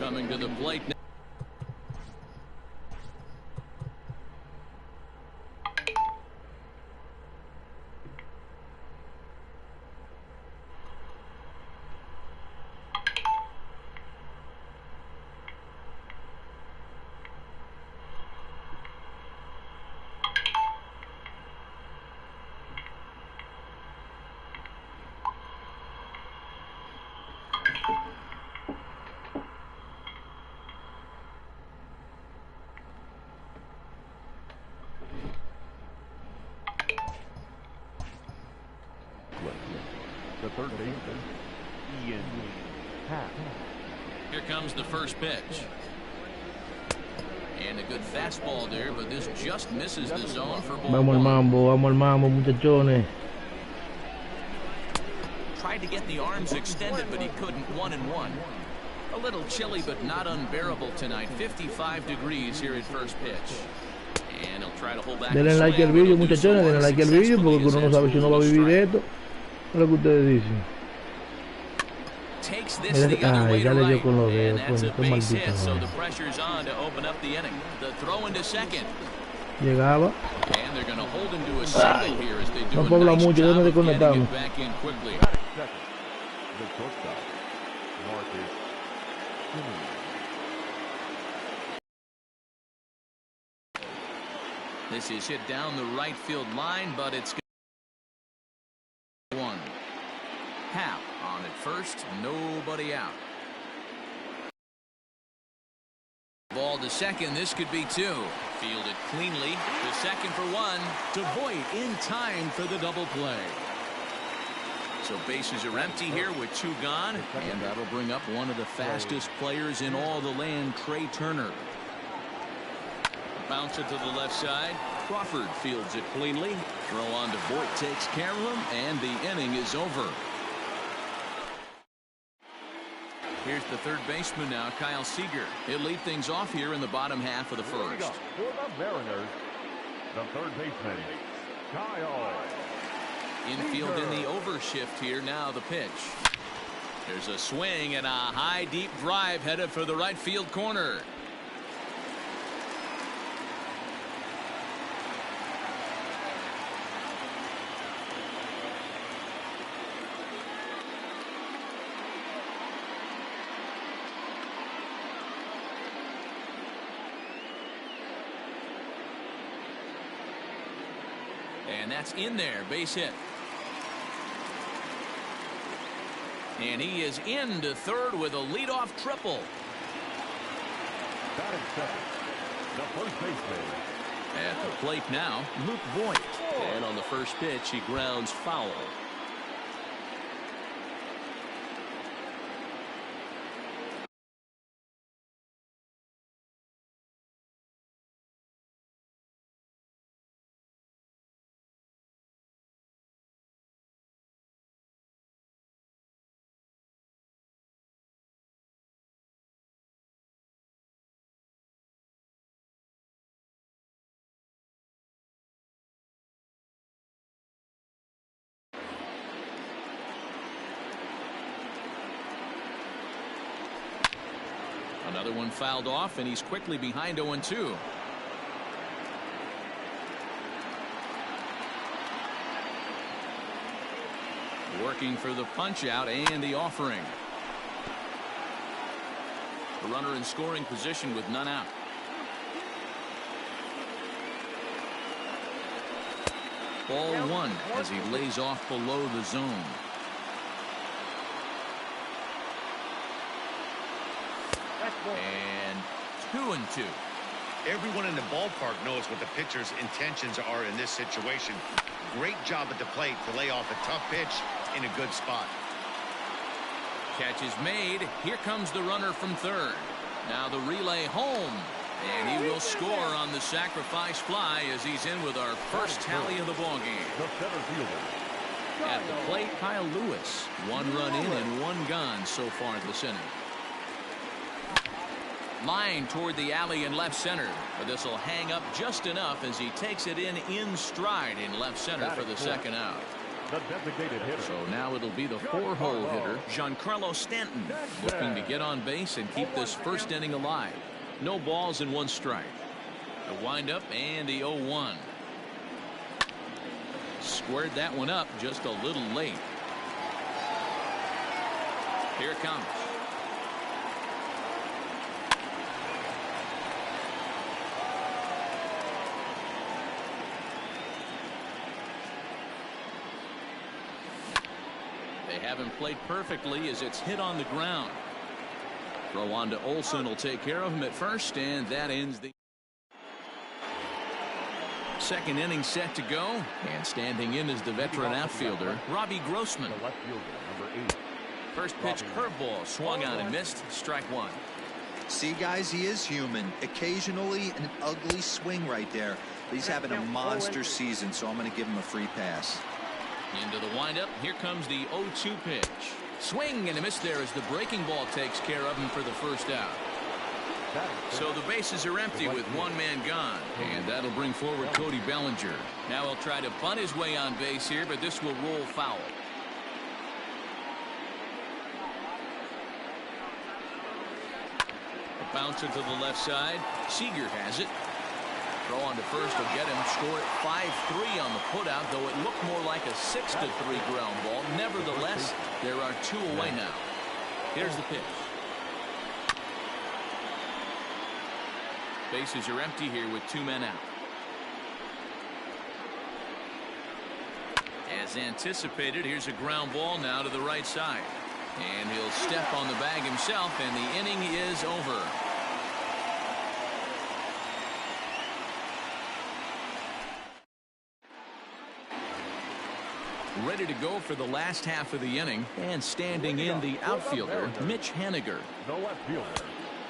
coming to the plate now. The third baseman, Here comes the first pitch. And a good fastball there, but this just misses the zone for ball Vamos al mambo, muchachones. Tried to get the arms extended, but he couldn't. 1-1. A little chilly, but not unbearable tonight. 55 degrees here at first pitch. And he'll try to hold back. Denle like al vídeo, muchachones, denle like al vídeo, porque uno no sabe si uno va a vivir de esto. Es lo que ustedes dicen. Takes this the other way to right, and that's a base hit, so madre. the pressure's on to open up the inning. The throw into second. Llegaba. And they're going to hold him to a single here as they do No a puedo hablar nice mucho, job déjame of getting desconectarme. it back in quickly. the shortstop, Marcus. This is hit down the right field line, but it's one. Hap on at first, nobody out. Ball to second, this could be two. Fielded cleanly to second for one. To Voit in time for the double play. So bases are empty here with two gone, and that'll bring up one of the fastest players in all the land, Trey Turner. Bounce it to the left side. Crawford fields it cleanly. Throw on to Voit takes care of him, and the inning is over. Here's the third baseman now, Kyle Seeger. He'll lead things off here in the bottom half of the first. For the Mariners, the third baseman, Kyle. Infield in the overshift here. Now the pitch. There's a swing and a high deep drive headed for the right field corner. And that's in there, base hit. And he is into third with a leadoff triple. Batting second, the first baseman. At the plate now, Luke Voit. And on the first pitch, he grounds foul. Another one fouled off, and he's quickly behind 0-2. Working for the punch out and the offering. The runner in scoring position with none out. Ball one as he lays off below the zone. And 2-2. Everyone in the ballpark knows what the pitcher's intentions are in this situation. Great job at the plate to lay off a tough pitch in a good spot. Catch is made. Here comes the runner from third. Now the relay home. And he will score on the sacrifice fly as he's in with our first tally of the ballgame. The center fielder. At the plate, Kyle Lewis. One run in and one gone so far this inning. Line toward the alley in left center, but this will hang up just enough as he takes it in stride in left center for the second out. the designated hitter. So now it'll be the 4-hole hitter, Giancarlo Stanton, looking to get on base and keep this first inning alive. No balls and 1 strike. The windup and the 0-1. Squared that one up just a little late. Here it comes. They haven't played perfectly as it's hit on the ground. Throw on to Olsen will take care of him at first, and that ends the second inning set to go. And standing in is the veteran outfielder, Robbie Grossman. The left fielder, number 8. First pitch curveball swung on and missed. Strike 1. See, guys, he is human. Occasionally an ugly swing right there. But he's having a monster season, so I'm going to give him a free pass. Into the windup. Here comes the 0-2 pitch. Swing and a miss there as the breaking ball takes care of him for the first out. So the bases are empty with 1 man gone, and that'll bring forward Cody Bellinger. Now he'll try to bunt his way on base here, but this will roll foul. A bounce into the left side. Seeger has it. Throw on to first will get him. Score at 5-3 on the putout, though it looked more like a 6-3 ground ball. Nevertheless, there are 2 away now. Here's the pitch. Bases are empty here with 2 men out. As anticipated, here's a ground ball now to the right side. And he'll step on the bag himself, and the inning is over. Ready to go for the last half of the inning, and standing in the outfielder, Mitch Haniger. The left fielder.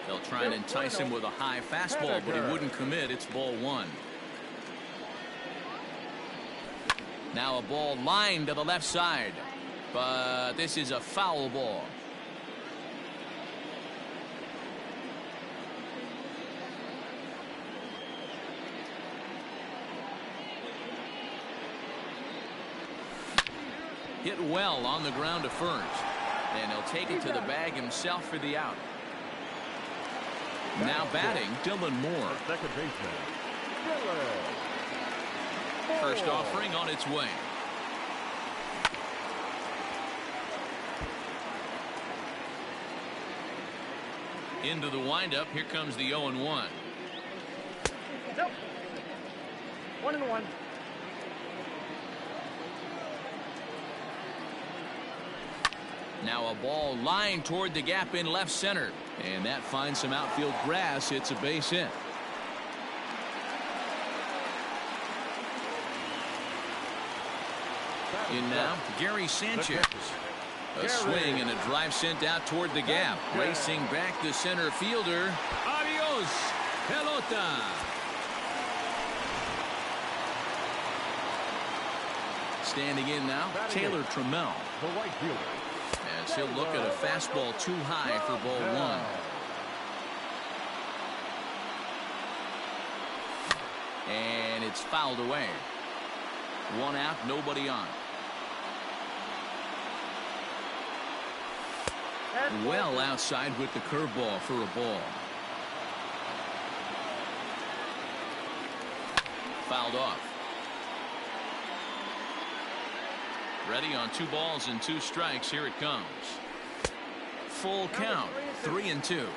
They'll try and entice him with a high fastball, but he wouldn't commit. It's ball 1. Now a ball lined to the left side, but this is a foul ball. Hit well on the ground to first, and he'll take it to the bag himself for the out. Now batting, Dylan Moore. Second baseman. First offering on its way. Into the windup. Here comes the 0-1. Nope. 1-1. Now a ball lined toward the gap in left center, and that finds some outfield grass. It's a base hit. In now, Gary Sanchez. A swing and a drive sent out toward the gap. Racing back the center fielder. Adios, pelota. Standing in now, Taylor Trammell. The right fielder. As he'll look at a fastball too high for ball 1. And it's fouled away. 1 out, nobody on. Well outside with the curveball for a ball. Fouled off. Ready on 2 balls and 2 strikes. Here it comes. Full count. 3-2.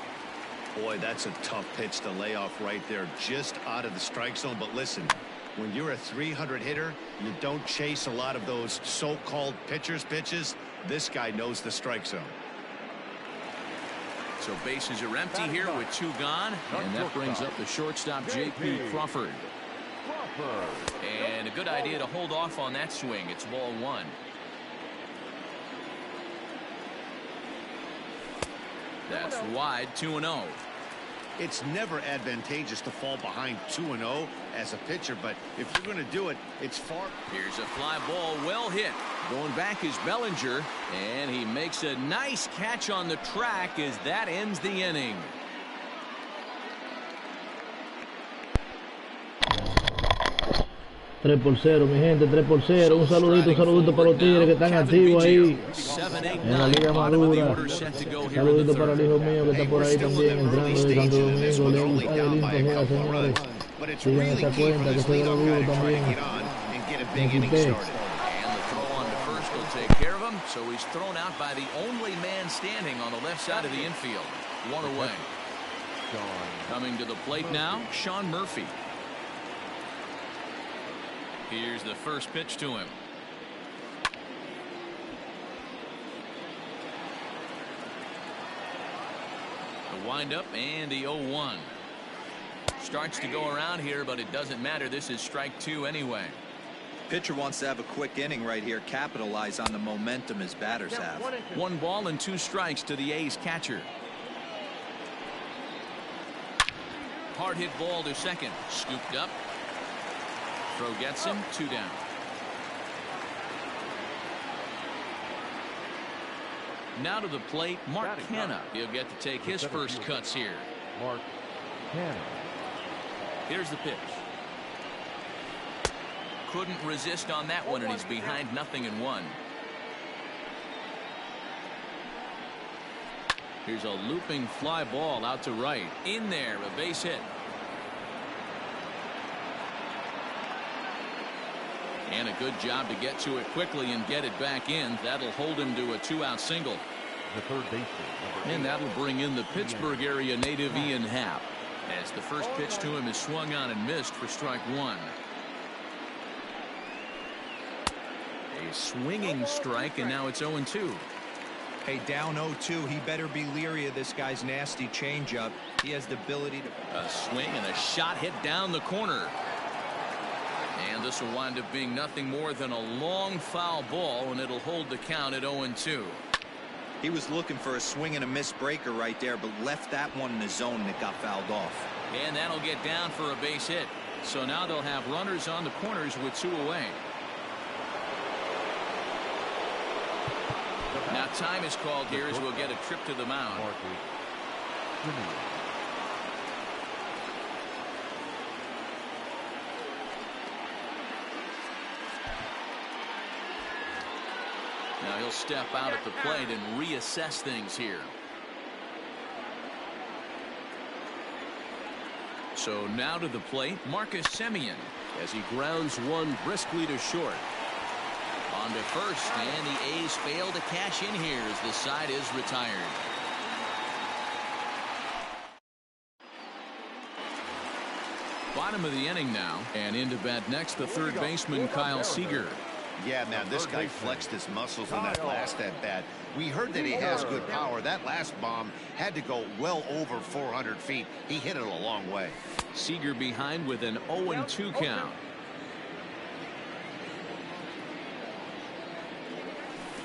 Boy, that's a tough pitch to lay off right there, just out of the strike zone. But listen, when you're a 300 hitter, you don't chase a lot of those so-called pitcher's pitches. This guy knows the strike zone. So bases are empty here with 2 gone, and that brings up the shortstop, J.P. Crawford. And a good idea to hold off on that swing. It's ball 1. That's wide. 2-0. It's never advantageous to fall behind 2-0 as a pitcher, but if you're going to do it, it's far. Here's a fly ball, well hit. Going back is Bellinger, and he makes a nice catch on the track as that ends the inning. 3-0, mi gente, 3-0. Un saludito para los tigres que están activos ahí en la Liga Madura. Un saludito para el hijo mío que está por ahí también entrando de Santo Domingo. Lewis Adelín Tejeda, señores. Sigan esa cuenta que se ve duro también. So he's thrown out by the only man standing on the left side of the infield. One away. Coming to the plate now, Shawn Murphy. Here's the first pitch to him. The windup and the 0-1. Starts to go around here, but it doesn't matter. This is strike 2 anyway. Pitcher wants to have a quick inning right here, capitalize on the momentum his batters have. 1 ball and 2 strikes to the A's catcher. Hard hit ball to second. Scooped up. Throw gets him. 2 down. Now to the plate, Mark Canha. He'll get to take his first cuts here. Mark Canha. Here's the pitch. Couldn't resist on that one, and he's behind 0-1. Here's a looping fly ball out to right. In there, a base hit. And a good job to get to it quickly and get it back in. That'll hold him to a 2-out single. The third baseman. And that'll bring in the Pittsburgh area native Ian Happ, as the first pitch to him is swung on and missed for strike 1. A swinging strike, and now it's 0-2. Hey, down 0-2. He better be leery of this guy's nasty changeup. He has the ability to... A swing and a shot hit down the corner. And this will wind up being nothing more than a long foul ball, and it'll hold the count at 0-2. He was looking for a swing and a miss breaker right there, but left that one in the zone and it got fouled off. And that'll get down for a base hit. So now they'll have runners on the corners with 2 away. Now time is called here as we'll get a trip to the mound. Now he'll step out at the plate and reassess things here. So now to the plate, Marcus Semien, as he grounds one briskly to short. On to first, and the A's fail to cash in here as the side is retired. Bottom of the inning now, and into bat next, the third baseman Kyle Seeger. Yeah, man, this guy flexed his muscles in that last at bat. We heard that he has good power. That last bomb had to go well over 400 feet. He hit it a long way. Seeger behind with an 0-2 count.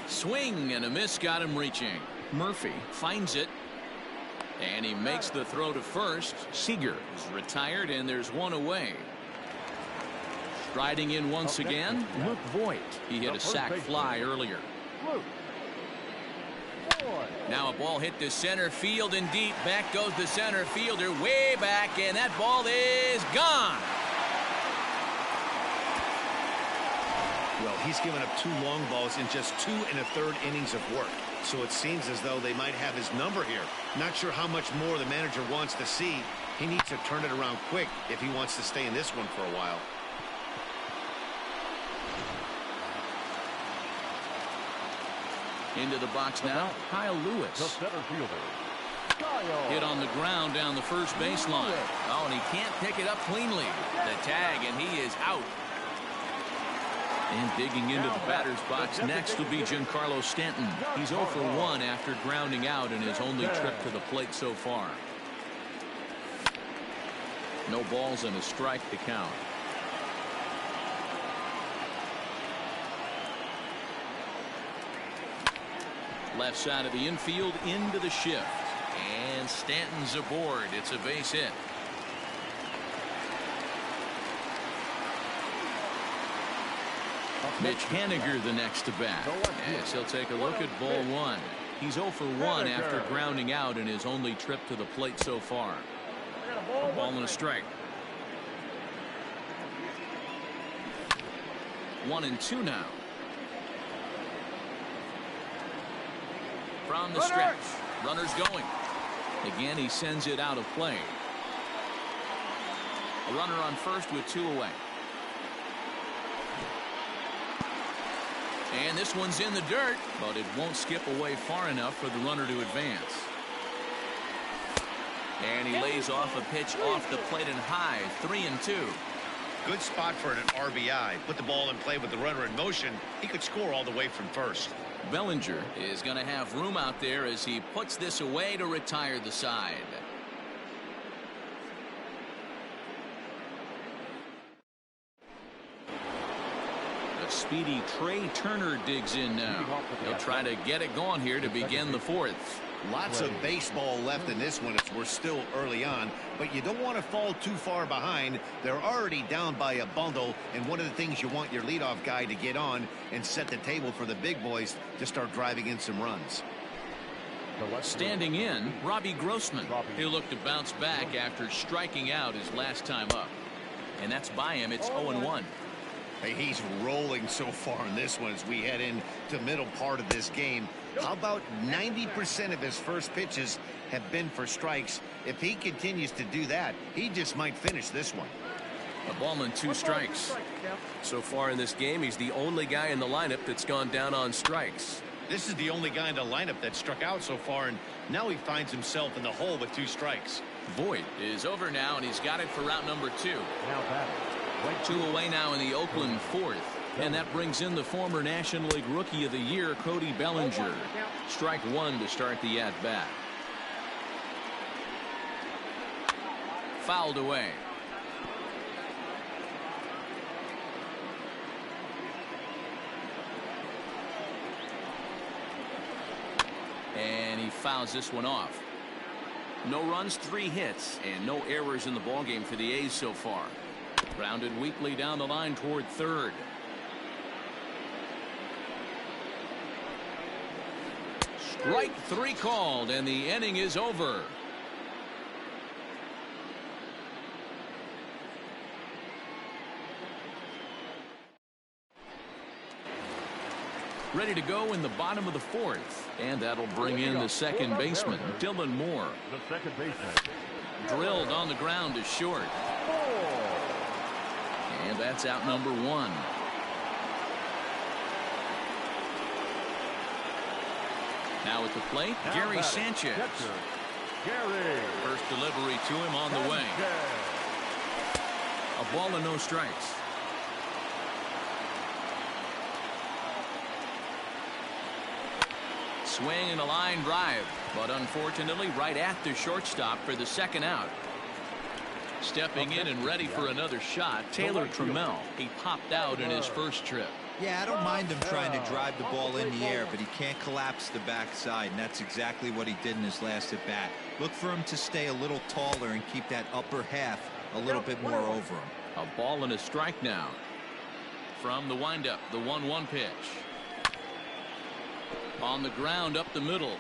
Swing and a miss got him reaching. Murphy finds it, and he makes the throw to first. Seeger is retired, and there's 1 away. Striding in once again, Luke Voit. He hit a sac fly earlier. Now a ball hit to center field and deep. Back goes the center fielder way back, and that ball is gone. Well, he's given up 2 long balls in just 2 1/3 innings of work. So it seems as though they might have his number here. Not sure how much more the manager wants to see. He needs to turn it around quick if he wants to stay in this one for a while. Into the box now, Kyle Lewis. The center fielder. Hit on the ground down the first baseline. Oh, and he can't pick it up cleanly. The tag, and he is out. And digging into the batter's box next will be Giancarlo Stanton. He's 0 for 1 after grounding out in his only trip to the plate so far. No balls and a strike to count. Left side of the infield into the shift. And Stanton's aboard. It's a base hit. Mitch Haniger the next to bat. Yes, he'll take a look at ball 1. He's 0 for 1 after grounding out in his only trip to the plate so far. A ball and a strike. 1-2 now. From the stretch, runner's going. Again, he sends it out of play. A runner on first with 2 away. And this one's in the dirt, but it won't skip away far enough for the runner to advance. And he lays off a pitch off the plate and high. 3-2. Good spot for an RBI. Put the ball in play with the runner in motion. He could score all the way from first. Bellinger is going to have room out there as he puts this away to retire the side. A speedy Trey Turner digs in now. He'll try to get it going here to begin the 4th. Lots of baseball left in this one as we're still early on, but you don't want to fall too far behind. They're already down by a bundle, and one of the things you want your leadoff guy to get on and set the table for the big boys to start driving in some runs. Standing in, Robbie Grossman. He'll look to bounce back after striking out his last time up. And that's by him. It's 0-1. Hey, he's rolling so far in this one as we head into the middle part of this game. How about 90% of his first pitches have been for strikes? If he continues to do that, he just might finish this one. A ball and 2 strikes. So far in this game, he's the only guy in the lineup that's gone down on strikes. This is the only guy in the lineup that struck out so far, and now he finds himself in the hole with 2 strikes. Voit is over now, and he's got it for route number 2. 2 away now in the Oakland 4th. And that brings in the former National League Rookie of the Year, Cody Bellinger. Strike 1 to start the at-bat. Fouled away. And he fouls this one off. No runs, 3 hits, and no errors in the ballgame for the A's so far. Grounded weakly down the line toward third. Strike 3 called, and the inning is over. Ready to go in the bottom of the 4th, and that'll bring in the second baseman, Dylan Moore. The second baseman. Drilled on the ground to short. And that's out number 1. Now at the plate, Gary Sanchez. First delivery to him on the way. A ball and no strikes. Swing and a line drive, but unfortunately right at the shortstop for the second out. Stepping in and ready for another shot, Taylor Trammell. He popped out in his first trip. Yeah, I don't mind him trying to drive the ball in the air, but he can't collapse the backside, and that's exactly what he did in his last at bat. Look for him to stay a little taller and keep that upper half a little bit more over him. A ball and a strike now. From the windup, the 1-1 pitch. On the ground up the middle.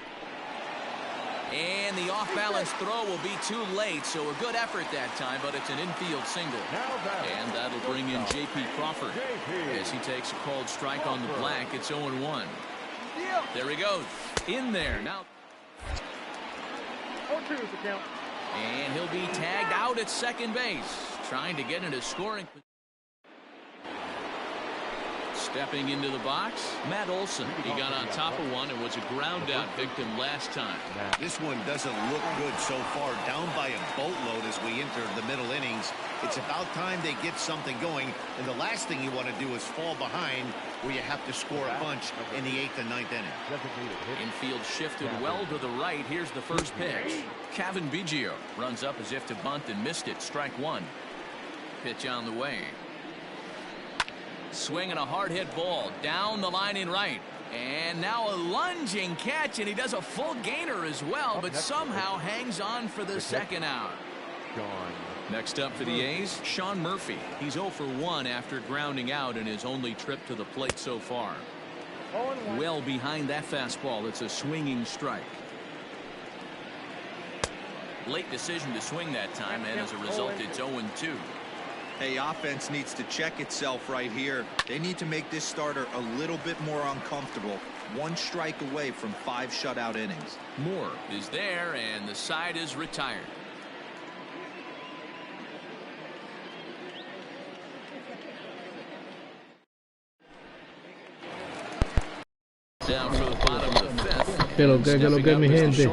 And the off-balance throw will be too late, so a good effort that time, but it's an infield single. And that'll bring in J.P. Crawford as he takes a called strike on the black. It's 0-1. There he goes. In there. Now. 0-2 is the count. And he'll be tagged out at second base, trying to get into scoring. Stepping into the box, Matt Olson. He got on top of one and was a ground out victim last time. This one doesn't look good so far. Down by a boatload as we enter the middle innings. It's about time they get something going, and the last thing you want to do is fall behind where you have to score a bunch in the 8th and 9th inning. Infield shifted well to the right. Here's the first pitch. Kevin Biggio runs up as if to bunt and missed it. Strike 1. Pitch on the way. Swinging a hard hit ball down the line in right. And now a lunging catch, and he does a full gainer as well, but somehow hangs on for the second out. Next up for the A's, Shawn Murphy. He's 0 for 1 after grounding out in his only trip to the plate so far. Well behind that fastball. It's a swinging strike. Late decision to swing that time, and as a result, it's 0-2. Hey, offense needs to check itself right here. They need to make this starter a little bit more uncomfortable. One strike away from 5 shutout innings. Moore is there, and the side is retired. Down for the bottom of the fifth. Que lo que mi gente.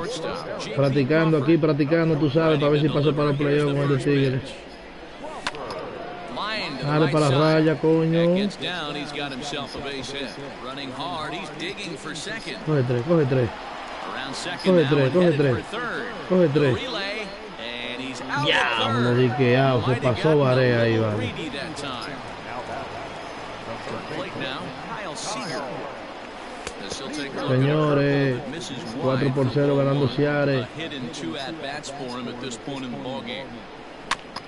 Practicando aquí, practicando, tú sabes, para ver si paso para los playoffs con el Tigre. Dale para la raya, coño. Coge tres. Coge tres. Ya, me diqueado, se pasó Barea ahí, vale. Señores, 4-0 ganando Seattle.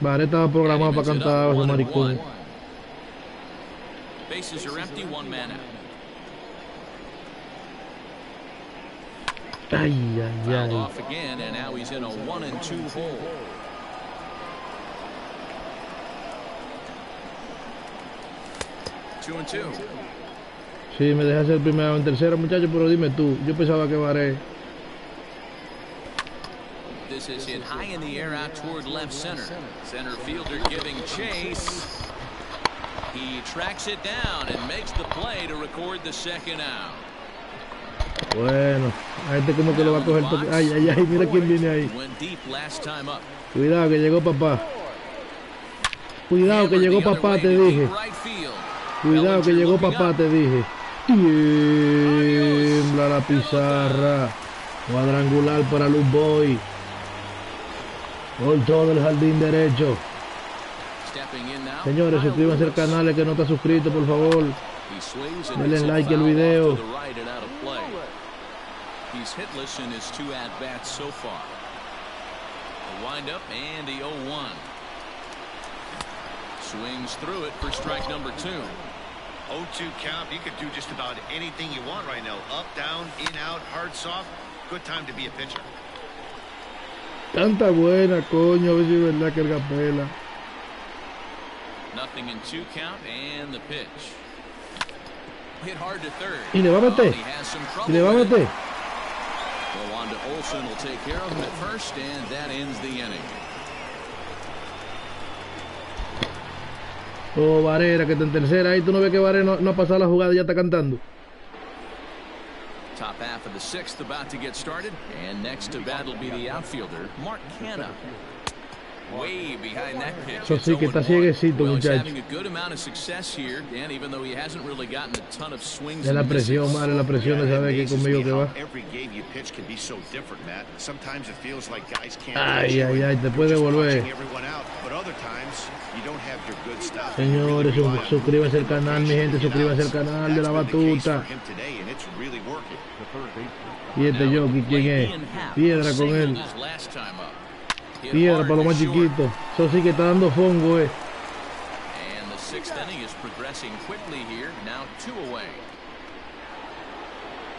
Vale, estaba programado para cantar ese maricón. Bases are empty, 1 man out. Ay. Off again, and now he's in a 1-2 hole. Two and two. Sí, me dejas el primero en tercera, muchacho, pero dime tú, yo pensaba que Varé. This is hit high in the air out toward left center. Center fielder giving chase. He tracks it down and makes the play to record the second out. Bueno, a este como que lo va a coger toque. Ay, mira quién viene ahí. Cuidado que llegó papá. Cuidado que llegó papá, te dije. Cuidado que llegó papá, te dije. Tiembla la pizarra. Cuadrangular para Luz Boy. Por todo el jardín derecho. Señores, suscríbanse al canal, el que no está suscrito, por favor. Denle like al video. He's hitless in his 2 at-bats so far. A wind-up and the 0-1. Swings through it for strike number 2. 0-2 count. You could do just about anything you want right now. Up, down, in, out, hard, soft. Good time to be a pitcher. Tanta buena, coño, a ver si es verdad que el Capela. Nothing in 2 count and the pitch. Hit hard to third. Y le va a meter. Y le va a meter. Well, on to Olsen will take care of him at first, and that ends the inning. Oh, Varela, que está en tercera. Ahí tú no ves que Varela no ha pasado la jugada y ya está cantando. Top half of the 6th about to get started, and next to bat will be the outfielder, Mark Canha. Way behind that pitch. Eso sí que está cieguecito, muchacho. Es la presión, madre, la presión de saber que conmigo que va. Ay, te puede volver. Señores, suscríbanse al canal, mi gente, suscríbanse al canal de la batuta. Y este jockey, ¿quién es? Piedra con él. Piedra para los más chiquitos. Eso sí que está dando fongo, And the 6th inning is progressing quickly here. Now 2 away.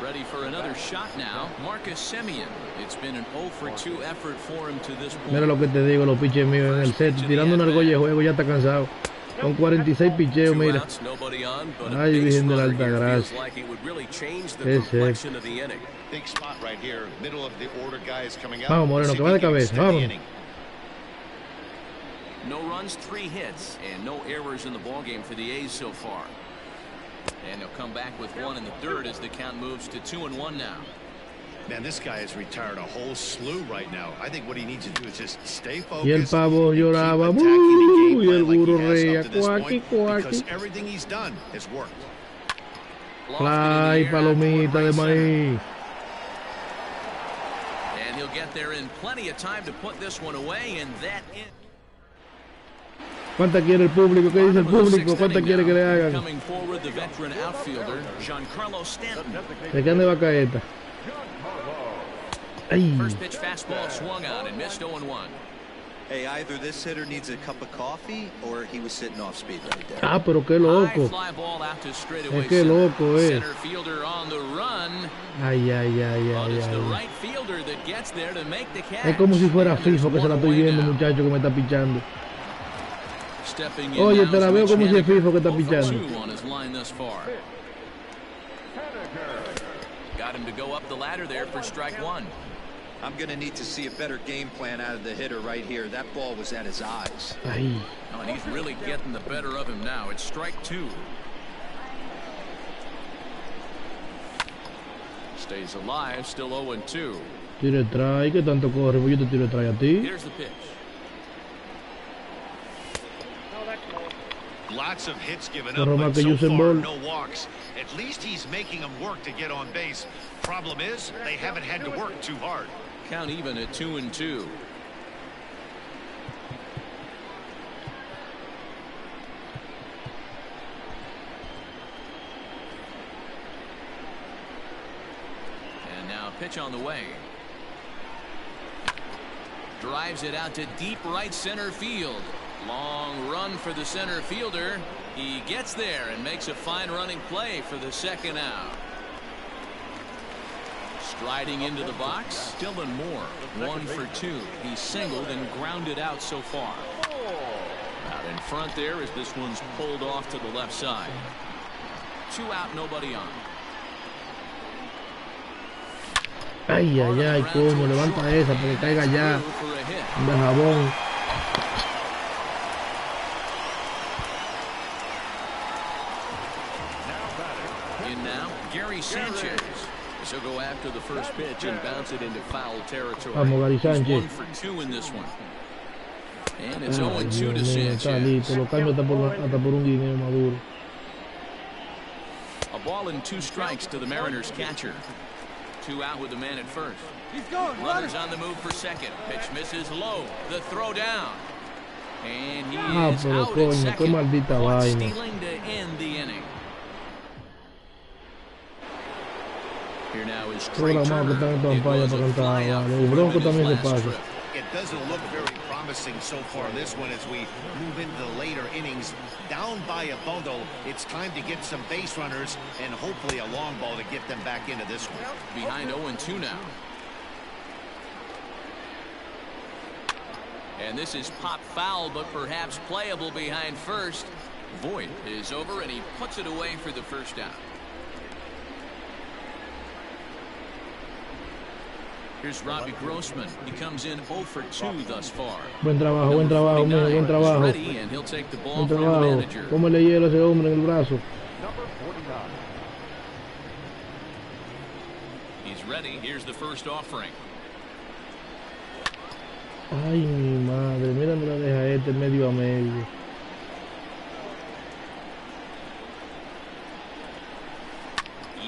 Ready for another shot now. Marcus Semien. It's been an 0-for-2 effort for him to this point. Mira lo que te digo, los piches míos en el set, tirando una argolla de juego, ya está cansado. Con 46 picheos, mira. Ay, Virgen de la Alta Gracia. Vamos, Moreno, que va de cabeza. Vamos. No runs, 3 hits, and no errors in the ballgame for the A's so far. And they'll come back with 1 in the 3rd as the count moves to 2-1 now. Man, this guy has retired a whole slew right now. I think what he needs to do is just stay focused. Y el pavo lloraba. Y el burro reía. Cuaqui, cuaqui. Because everything he's done has worked. Fly, palomita de maíz. And he'll get there in plenty of time to put this one away, and that is. ¿Cuánta quiere el público? ¿Qué dice el público? ¿Cuánta quiere que le hagan? Coming forward, the veteran outfielder, Giancarlo Stanton. ¿De qué ande va a caer esta? Ay. First pitch fastball swung on and missed 0-1. Hey, either this hitter needs a cup of coffee or he was sitting off speed right there. Ah, pero qué loco. Es que loco, eh. Center fielder on the run. Ay. It's the right fielder that gets there to make the catch. Es como si fuera FIFO que se la estoy viendo, muchacho, que me está pichando. Stepping in Oye, now te la is veo como si es Giancarlo FIFO que está 0 for pichando. 2 on his line thus far. Got him to go up the ladder there for strike one. I'm going to need to see a better game plan out of the hitter right here. That ball was at his eyes. Ay. Oh, and he's really getting the better of him now. It's strike two. Stays alive, still 0-2. Tiro el try, que tanto corre, pues yo te tiro el try a ti. Here's the pitch. Lots of hits given Corro up, más but que so Usain far Bolt. no walks. At least he's making them work to get on base. Problem is, they haven't had to work too hard. Count even at 2-2. And now pitch on the way. Drives it out to deep right center field. Long run for the center fielder. He gets there and makes a fine running play for the second out. Striding into the box, Dylan Moore, 1 for 2. He's singled and grounded out so far. Out in front there as this one's pulled off to the left side. 2 out, nobody on. Ay, ay, ay, coño, levanta esa para que caiga ya. De jabón. In now, Gary Sanchez. She'll go after the first pitch and bounce it into foul territory. Vamos, Gary Sanchez. 1 for 2 in this one. And it's Ay, 0-2 Dios to mío, está Sanchez. listo. Lo cambio hasta por un guineo maduro. A ball and 2 strikes to the Mariners catcher. 2 out with the man at first. Runners on the move for second. Pitch misses low. The throw down. And he is pero out at coño, qué second. maldita Caught vaina. stealing to end the inning. Here now is Trey Programado que Turner. están en It campaña was para a cantar. flyout Vale. for El him Bronco in his también se last pasa. trip. It doesn't look very promising so far this one as we move into the later innings. Down by a bundle, it's time to get some base runners and hopefully a long ball to get them back into this one. Behind 0-2 now. And this is pop foul, but perhaps playable behind first. Voit is over, and he puts it away for the first out. Here's Robbie Grossman. He comes in 0 for 2 thus far. Buen trabajo, mío, buen Is trabajo. ready, and he'll take the ball Buen from the trabajo. manager. ¿Cómo le hielo a ese hombre en el brazo? Number 49. He's ready. Here's the first offering. Ay, mi madre, mira dónde la deja este medio a medio.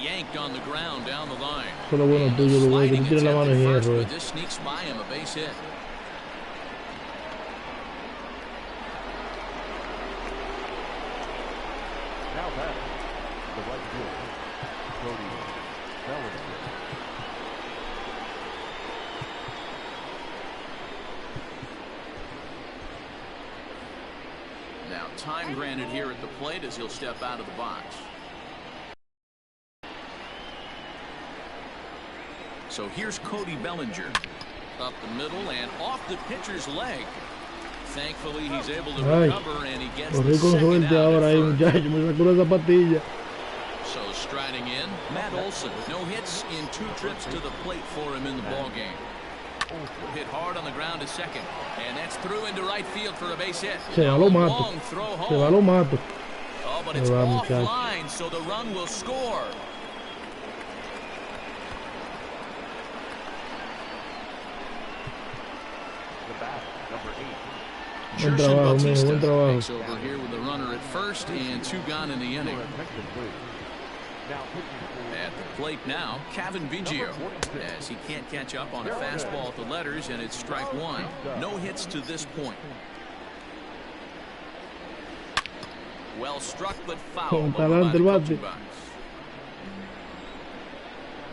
Yanked on the ground down the line. Eso es lo bueno tuyo, lo güey, que tú tienes la mano en hierro. But this sneaks by him, a base hit. Now back, the right fielder, Cody Bellinger. Now time granted here at the plate as he'll step out of the box. So here's Cody Bellinger. Up the middle and off the pitcher's leg. Thankfully he's able to Ay, recover and he gets corrí the con second suerte out ahora at ahí, first. muchacho, me sacó la zapatilla. So striding in, Matt Olson. No hits in 2 trips to the plate for him in the ball game. Hit hard on the ground to second, and that's through into right field for a base hit. Se va, lo mato. Long throw Se va, home. lo mato. Oh, but it's Se va, muchacho. offline, so the run will score. The bat, number 8. Buen trabajo, mío, Bautista buen trabajo. takes over here with the runner at first and 2 gone in the inning. Attention, please. Now pitching for At the plate now, Kevin Biggio, as he can't catch up on a fastball at the letters, and it's strike 1. No hits to this point. Well struck, but foul. Con over by talante the el coaching bate. box.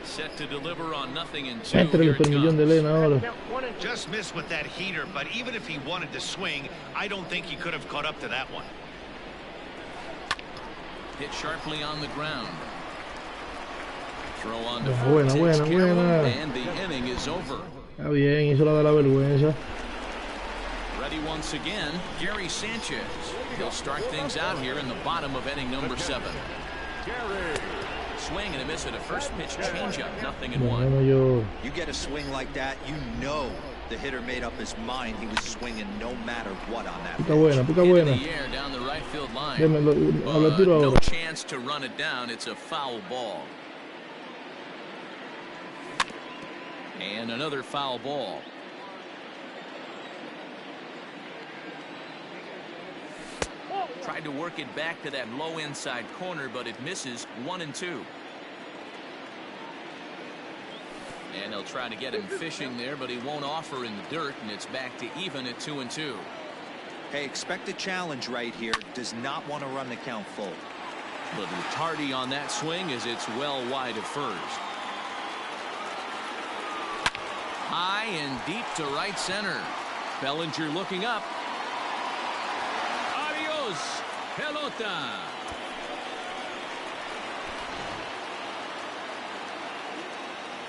Set to deliver on 0-2. Entre Here el it millón de comes. lena ahora. Just missed with that heater, but even if he wanted to swing, I don't think he could have caught up to that one. Hit sharply on the ground. Throw on to Buena, first, buena, takes care of him, buena. and the inning is over. Está bien, hizo la de la vergüenza. Ready Ready once again, Gary Sanchez. He'll start things out here in the bottom of inning number 7. Swing and a miss at a first pitch changeup, 0-1. You get a swing like that, you know the hitter made up his mind he was swinging no matter what on that pitch. Pica In buena. the air down the right field line. Lo tiro No ahora. chance to run it down. It's a foul ball. And another foul ball. Tried to work it back to that low inside corner, but it misses. 1-2. And they'll try to get him fishing there, but he won't offer in the dirt, and it's back to even at 2-2. Hey, expect a challenge right here. Does not want to run the count full. Little tardy on that swing as it's well wide of first. High and deep to right center. Bellinger looking up. Adios, pelota.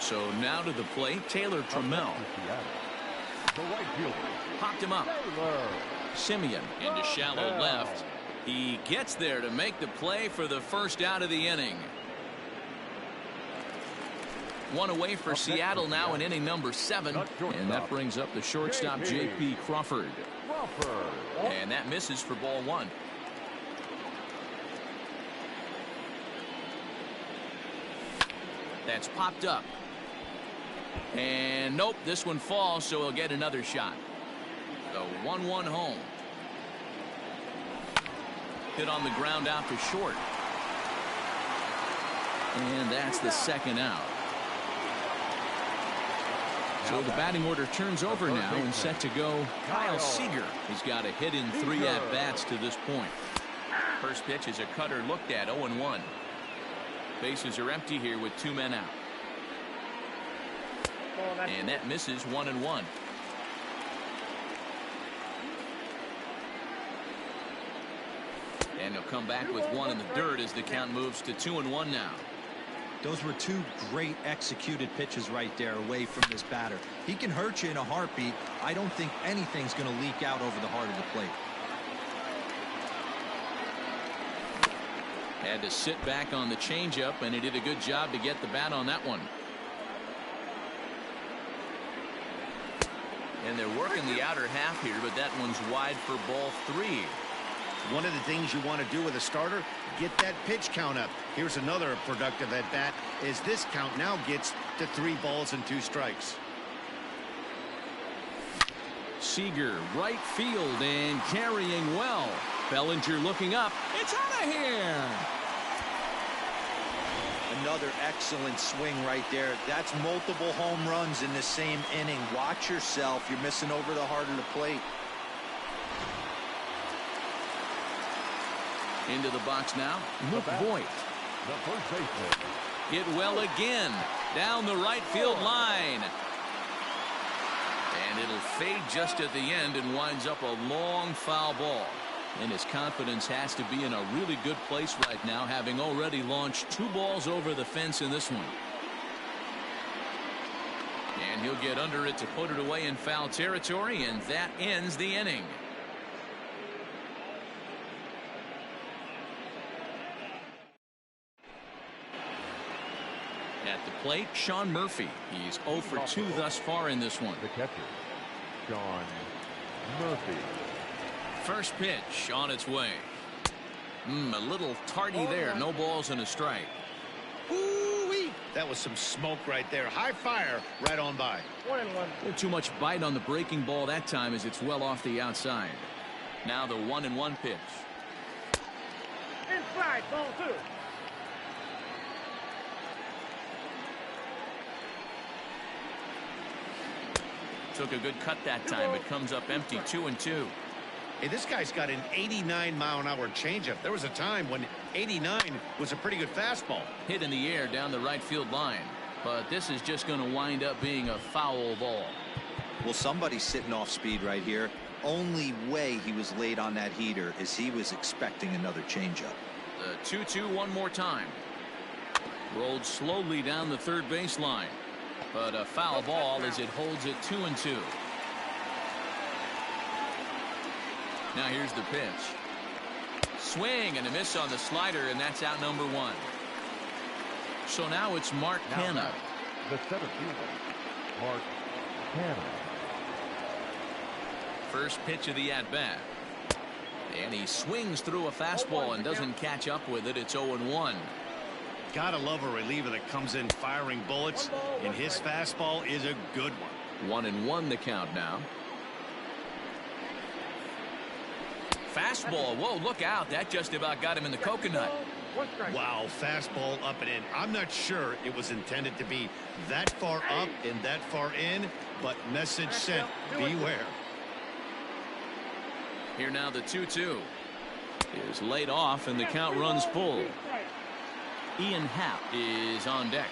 So now to the plate, Taylor Trammell. The right fielder. Popped him up. Simeon into shallow left. He gets there to make the play for the first out of the inning. One away for Seattle now in inning number 7. And that brings up the shortstop, J.P. Crawford. And that misses for ball 1. That's popped up. And nope, this one falls, so he'll get another shot. The 1-1 home. Hit on the ground out to short. And that's the second out. So the batting order turns over now and set to go Kyle Seeger. He's got a hit in 3 at-bats to this point. First pitch is a cutter looked at, 0-1. Bases are empty here with 2 men out. And that misses, 1-1. And he'll come back with 1 in the dirt as the count moves to 2-1 now. Those were 2 great executed pitches right there away from this batter. He can hurt you in a heartbeat. I don't think anything's going to leak out over the heart of the plate. Had to sit back on the changeup, and he did a good job to get the bat on that one. And they're working the outer half here, but that one's wide for ball 3. One of the things you want to do with a starter, get that pitch count up. Here's another productive at bat as this count now gets to 3 balls and 2 strikes. Seeger right field and carrying well. Bellinger looking up. It's out of here. Another excellent swing right there. That's multiple home runs in the same inning. Watch yourself. You're missing over the heart of the plate. Into the box now, Luke Voigt. The first baseman. Hit well again down the right field line. And it'll fade just at the end and winds up a long foul ball. And his confidence has to be in a really good place right now, having already launched 2 balls over the fence in this one. And he'll get under it to put it away in foul territory, and that ends the inning. At the plate, Shawn Murphy. He's 0 for 2 thus far in this one. The catcher, Shawn Murphy. First pitch on its way. A little tardy there. No balls and a strike. Ooh-wee. That was some smoke right there. High fire right on by. 1-1. Too much bite on the breaking ball that time as it's well off the outside. Now the 1-1 pitch. Inside, ball 2. Took a good cut that time. It comes up empty, 2-2. Hey, this guy's got an 89-mile-an-hour changeup. There was a time when 89 was a pretty good fastball. Hit in the air down the right field line. But this is just going to wind up being a foul ball. Well, somebody's sitting off speed right here. Only way he was late on that heater is he was expecting another changeup. The 2-2 one more time. Rolled slowly down the third baseline. But a foul ball as it holds it 2-2. Now here's the pitch. Swing and a miss on the slider, and that's out number 1. So now it's Mark Canha. The center fielder, Mark Canha. First pitch of the at-bat. And he swings through a fastball and doesn't catch up with it. It's 0-1. Gotta love a reliever that comes in firing bullets, and his fastball is a good one. 1-1 the count now. Fastball. Whoa, look out. That just about got him in the coconut. Wow, fastball up and in. I'm not sure it was intended to be that far up and that far in, but message sent. Beware. Here now the 2-2 is laid off, and the count runs full. Ian Happ is on deck.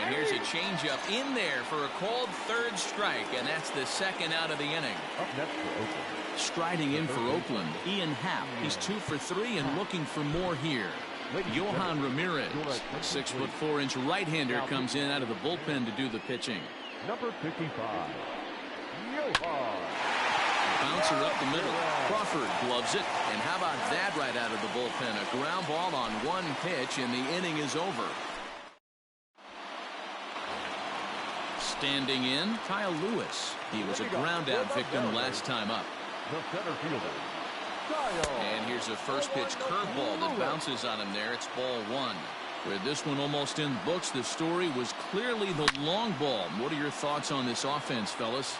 And here's a changeup in there for a called third strike, and that's the second out of the inning. Up next for Oakland. Striding in for Oakland, Ian Happ. He's 2 for 3 and looking for more here. Johan Ramirez, 6'4" right-hander, comes in out of the bullpen to do the pitching. Number 55, Johan. Bouncer up the middle. Crawford gloves it. And how about that right out of the bullpen? A ground ball on 1 pitch, and the inning is over. Standing in, Kyle Lewis. He was a ground-out victim last time up. The center fielder, And here's a first pitch curveball that bounces on him there. It's ball 1. With this one almost in books, the story was clearly the long ball. What are your thoughts on this offense, fellas?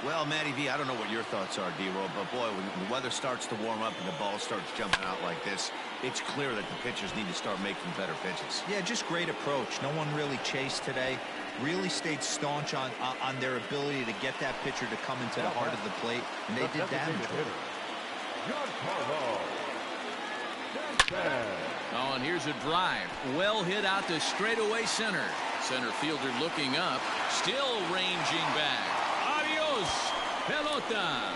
Well, Matty V, I don't know what your thoughts are, D-Roll, but boy, when the weather starts to warm up and the ball starts jumping out like this, it's clear that the pitchers need to start making better pitches. Yeah, just great approach. No one really chased today. Really stayed staunch on their ability to get that pitcher to come into the heart of the plate, and they did damage with it. Giancarlo Stanton. Oh, and here's a drive. Well hit out to straightaway center. Center fielder looking up. Still ranging back. Adios, pelota.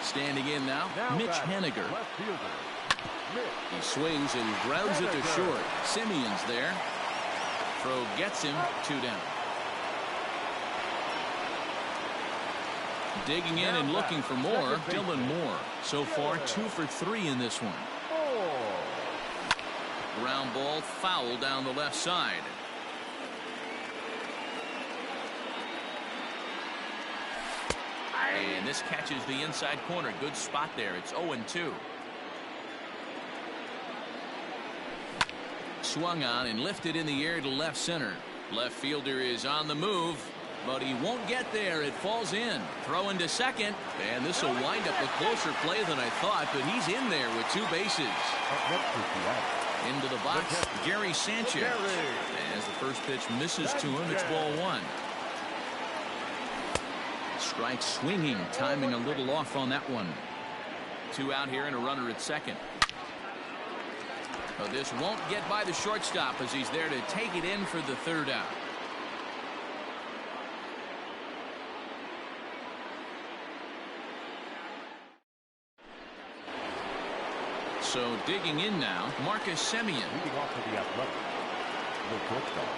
Standing in now, Mitch Haniger. Left fielder, He swings and grounds it to short. Simeon's there. Throw gets him. 2 down. Digging in and looking for more, Dylan Moore. So far 2 for 3 in this one. Ground ball foul down the left side. And this catches the inside corner. Good spot there. It's 0-2. Swung on and lifted in the air to left center. Left fielder is on the move, but he won't get there. It falls in. Throw into second, and this will wind up a closer play than I thought, but he's in there with 2 bases. Into the box, Gary Sanchez. As the first pitch misses to him, it's ball 1. Strike swinging, timing a little off on that one. 2 out here and a runner at second. But this won't get by the shortstop as he's there to take it in for the 3rd out. So digging in now, Marcus Semien. Leading off to the Athletic, the shortstop,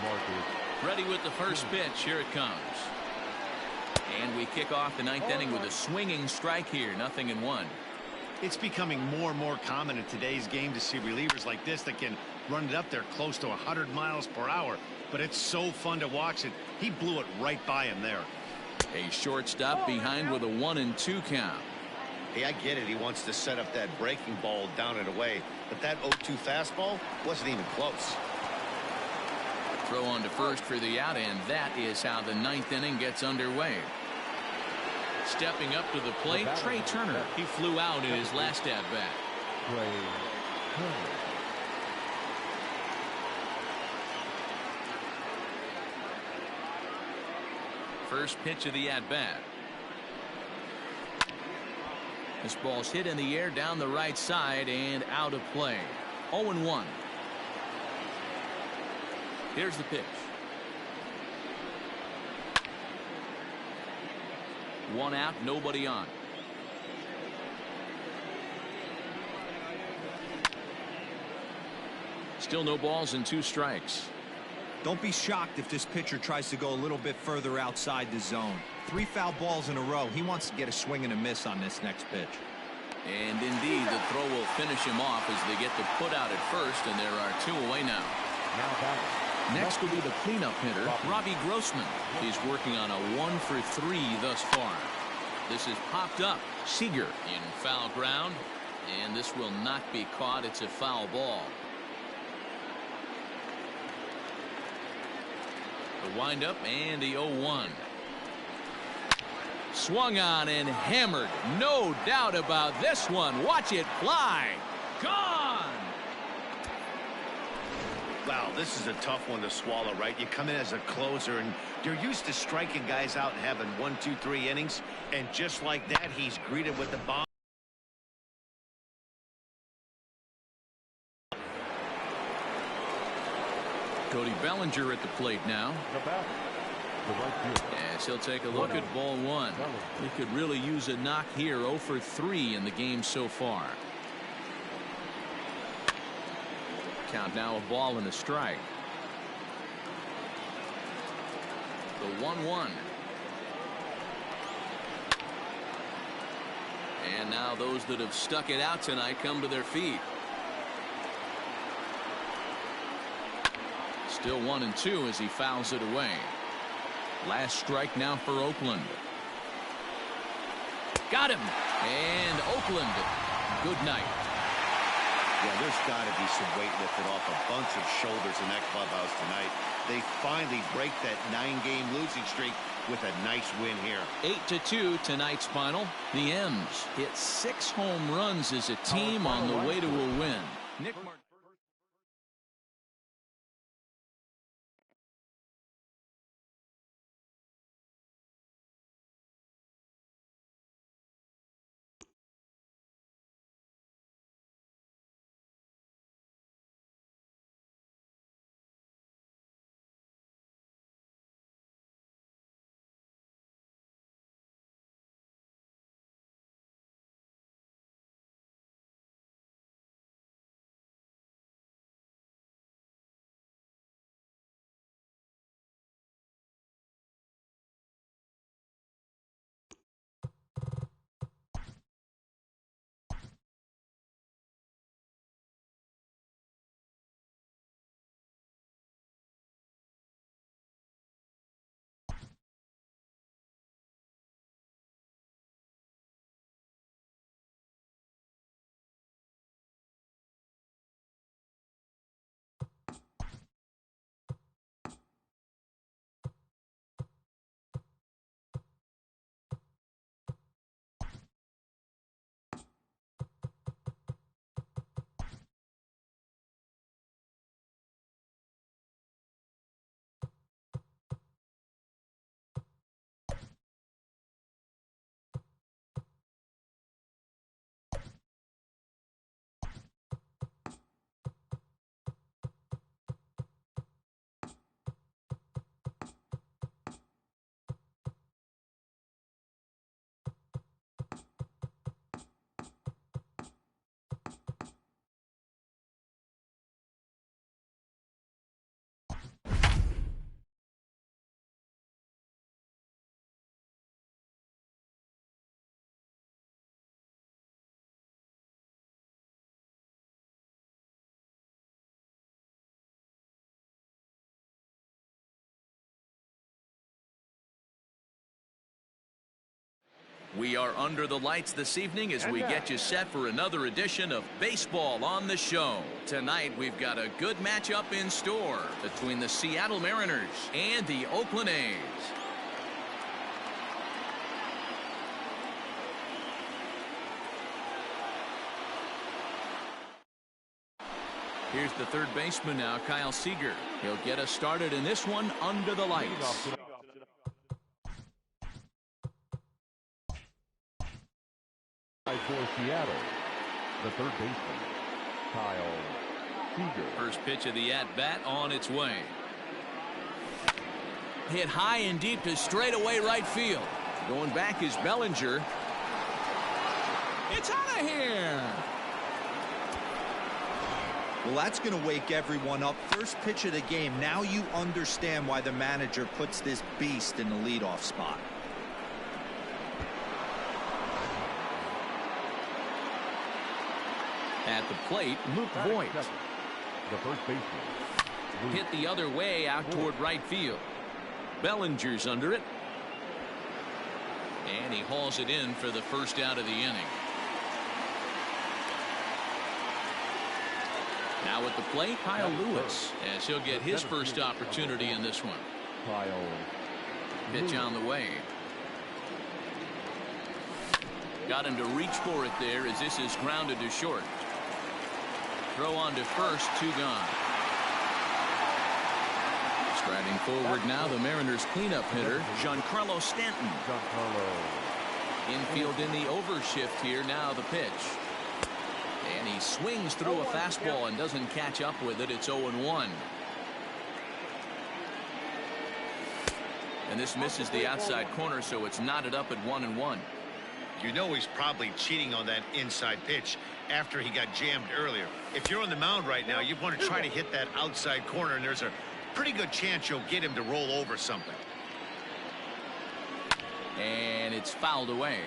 Marcus. Ready with the first pitch. Here it comes. And we kick off the 9th inning with a swinging strike here. 0-1. It's becoming more and more common in today's game to see relievers like this that can run it up there close to 100 miles per hour. But it's so fun to watch it. He blew it right by him there. A shortstop behind with a 1-2 count. Hey, I get it. He wants to set up that breaking ball down and away. But that 0-2 fastball wasn't even close. Throw on to first for the out, and that is how the 9th inning gets underway. Stepping up to the plate, Trey Turner. He flew out in his last at-bat. Trey Turner. First pitch of the at-bat. This ball's hit in the air down the right side and out of play. 0-1. Here's the pitch. 1 out, nobody on. Still no balls and 2 strikes. Don't be shocked if this pitcher tries to go a little bit further outside the zone. 3 foul balls in a row. He wants to get a swing and a miss on this next pitch. And indeed, the throw will finish him off as they get the put out at first, and there are 2 away now. Next will be the cleanup hitter, Robbie Grossman. He's working on a 1 for 3 thus far. This is popped up. Seeger in foul ground, and this will not be caught. It's a foul ball. The windup and the 0-1. Swung on and hammered. No doubt about this one. Watch it fly. Gone. Wow, this is a tough one to swallow, right? You come in as a closer, and you're used to striking guys out and having 1, 2, 3 innings. And just like that, he's greeted with the bomb. Cody Bellinger at the plate now. As he'll take a look at ball 1. He could really use a knock here. 0 for 3 in the game so far. Count now, a ball and a strike. The 1-1. And now those that have stuck it out tonight come to their feet. Still 1-2 as he fouls it away. Last strike now for Oakland. Got him. And Oakland, good night. Yeah, there's got to be some weight lifted off a bunch of shoulders in that clubhouse tonight. They finally break that 9-game losing streak with a nice win here. 8-2 tonight's final. The M's hit 6 home runs as a team on the way to a win. Nick Martin. We are under the lights this evening as we get you set for another edition of Baseball on the Show. Tonight we've got a good matchup in store between the Seattle Mariners and the Oakland A's. Here's the third baseman now, Kyle Seeger. He'll get us started in this one under the lights. For Seattle, the third baseman, Kyle Seeger. First pitch of the at-bat on its way. Hit high and deep to straightaway right field. Going back is Bellinger. It's out of here. Well, that's going to wake everyone up. First pitch of the game. Now you understand why the manager puts this beast in the leadoff spot. At the plate, Luke Voigt. The first baseman. Hit the other way out toward right field. Bellinger's under it. And he hauls it in for the first out of the inning. Now at the plate, Kyle Lewis, as he'll get his first opportunity in this one. Pitch on the way. Got him to reach for it there as this is grounded to short. Throw on to first, 2 gone. Striding forward now, the Mariners cleanup hitter, Giancarlo Stanton. Infield in the overshift here, now the pitch. And he swings through a fastball and doesn't catch up with it. It's 0-1. And this misses the outside corner, so it's knotted up at 1-1. You know he's probably cheating on that inside pitch after he got jammed earlier. If you're on the mound right now, you want to try to hit that outside corner, and there's a pretty good chance you'll get him to roll over something. And it's fouled away.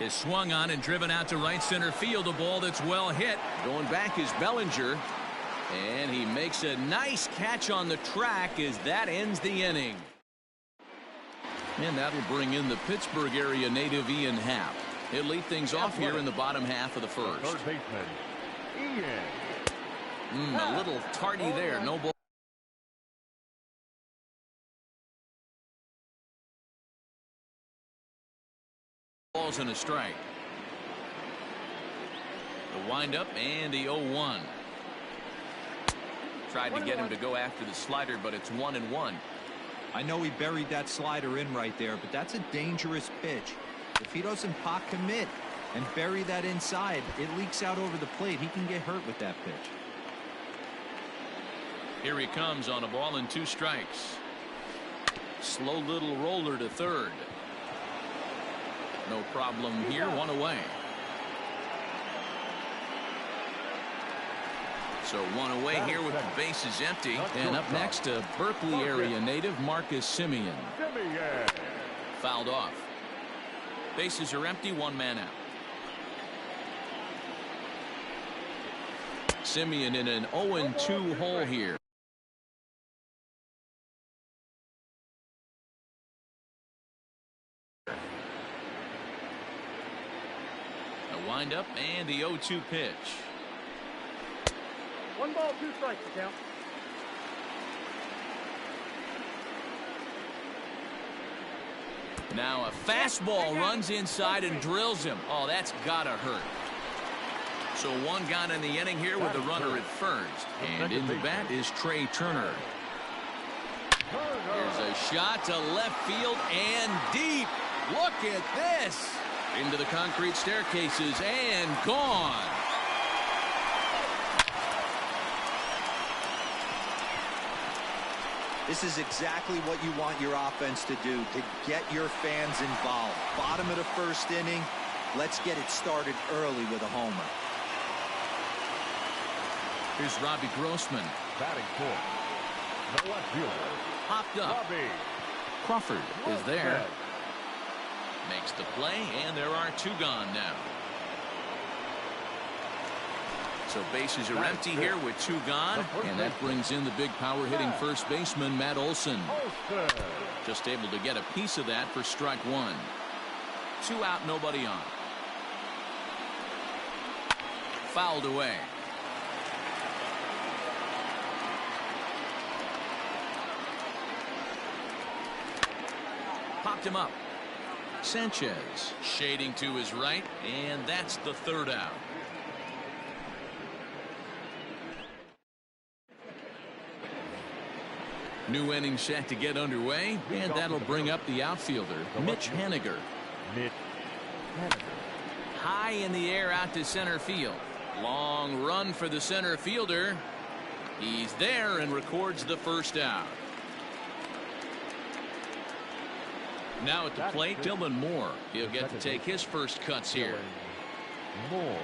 Is swung on and driven out to right center field. A ball that's well hit. Going back is Bellinger. And he makes a nice catch on the track as that ends the inning. And that'll bring in the Pittsburgh area native Ian Happ. He'll lead things off here in the bottom half of the first. Third baseman, Ian. A little tardy there. No ball. Balls and a strike. The windup and the 0-1. Tried to get him to go after the slider, but it's 1-1. I know he buried that slider in right there, but that's a dangerous pitch. If he doesn't pot commit and bury that inside, it leaks out over the plate. He can get hurt with that pitch. Here he comes on a ball and 2 strikes. Slow little roller to third. No problem here. 1 away. So 1 away here with the bases empty. And up next, a Berkeley area native, Marcus Semien. Fouled off. Bases are empty, 1 man out. Semien in an 0-2 hole here. A windup and the 0-2 pitch. 1 ball, 2 strikes, the count. Now a fastball runs inside and drills him. Oh, that's gotta hurt. So 1 gone in the inning here with the runner at first. And in the bat is Trey Turner. Here's a shot to left field and deep. Look at this. Into the concrete staircases and gone. This is exactly what you want your offense to do, to get your fans involved. Bottom of the first inning, let's get it started early with a homer. Here's Robbie Grossman. Batting fourth. The left fielder. Popped up. Robbie Crawford is there. Grossman. Makes the play, and there are 2 gone now. So bases are empty here with 2 gone, and that brings in the big power hitting first baseman Matt Olson. Just able to get a piece of that for strike 1. 2 out, nobody on. Fouled away. Popped him up. Sanchez shading to his right, and that's the 3rd out. New inning set to get underway, and that'll bring up the outfielder, Mitch Haniger. High in the air out to center field. Long run for the center fielder. He's there and records the 1st out. Now at the plate, Dylan Moore. He'll get to take his first cuts here. Moore.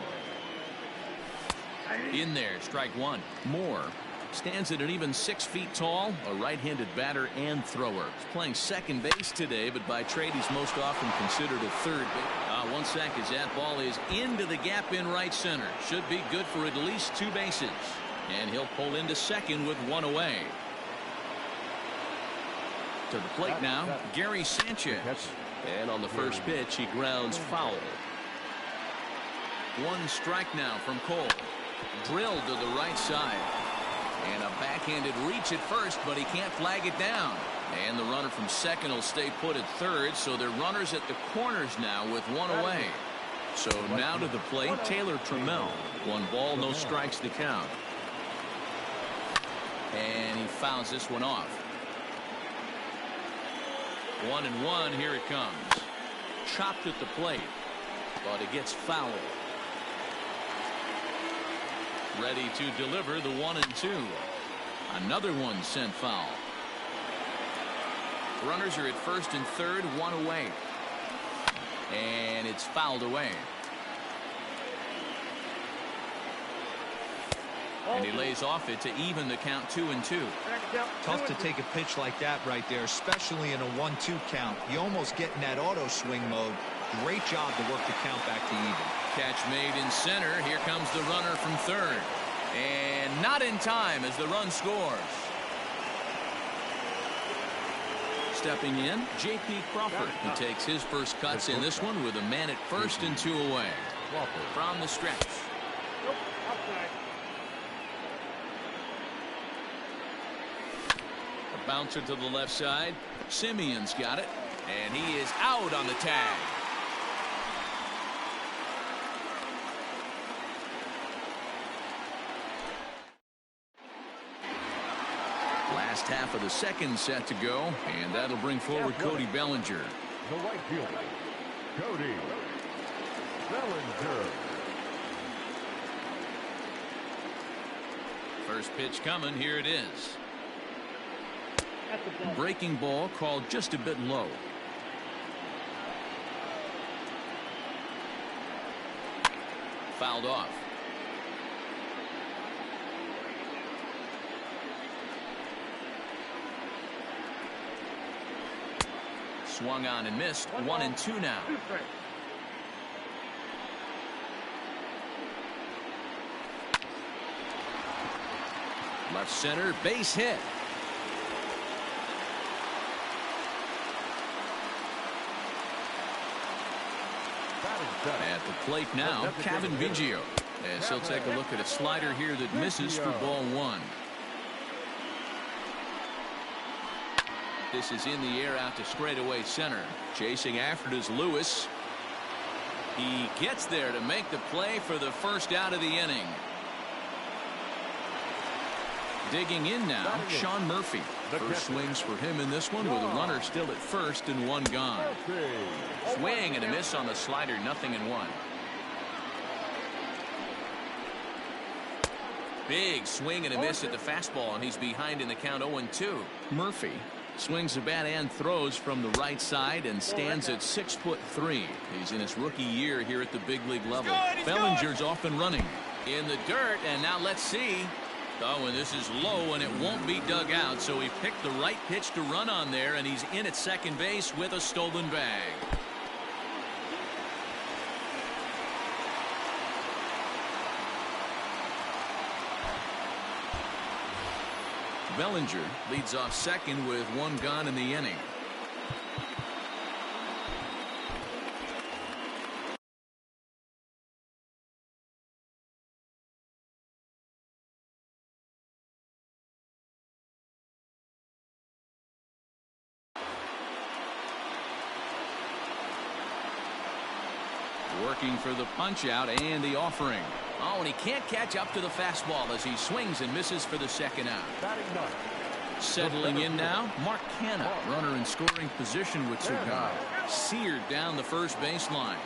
In there, strike one. Moore stands at an even 6 feet tall, a right-handed batter and thrower. He's playing second base today, but by trade he's most often considered a third base. 1 sec as that ball is into the gap in right center. Should be good for at least 2 bases. And he'll pull into second with 1 away. To the plate now, Gary Sanchez. And on the first pitch, he grounds foul. 1 strike now from Cole. Drilled to the right side. And a backhanded reach at first, but he can't flag it down. And the runner from second will stay put at third, so they're runners at the corners now with 1 away. So now to the plate, Taylor Trammell. 1 ball, no strikes to count. And he fouls this one off. 1-1, here it comes. Chopped at the plate, but it gets fouled. Ready to deliver the 1-2. Another one sent foul. Runners are at first and third, 1 away. And it's fouled away. And he lays off it to even the count 2-2. Tough to take a pitch like that right there, especially in a 1-2 count. You almost get in that auto swing mode. Great job to work the count back to even. Catch made in center. Here comes the runner from third. And not in time as the run scores. Stepping in, J.P. Crawford. He takes his first cuts in this one with a man at first and 2 away. From the stretch. A bouncer to the left side. Simeon's got it. And he is out on the tag. Last half of the second set to go, and that'll bring forward Cody Bellinger. The right fielder, Cody Bellinger. First pitch coming, here it is. Breaking ball called just a bit low. Fouled off. Swung on and missed. 1-2 now. Left center, base hit. At the plate now, Kevin Biggio. As he'll take a look at a slider here that misses for ball 1. This is in the air out to straightaway center. Chasing after it is Lewis. He gets there to make the play for the first out of the inning. Digging in now, Shawn Murphy. First swings for him in this one with a runner still at first and 1 gone. Swing and a miss on the slider, 0-1. Big swing and a miss at the fastball, and he's behind in the count 0-2. Murphy swings the bat and throws from the right side and stands at 6'3". He's in his rookie year here at the big league level. Bellinger's off and running in the dirt, and now let's see. Oh, and this is low, and it won't be dug out, so he picked the right pitch to run on there, and he's in at second base with a stolen bag. Bellinger leads off second with 1 gone in the inning. Working for the punch out and the offering. Oh, and he can't catch up to the fastball as he swings and misses for the second out. Settling in now, Mark Canha, runner in scoring position with 2 gone. Seared down the first baseline.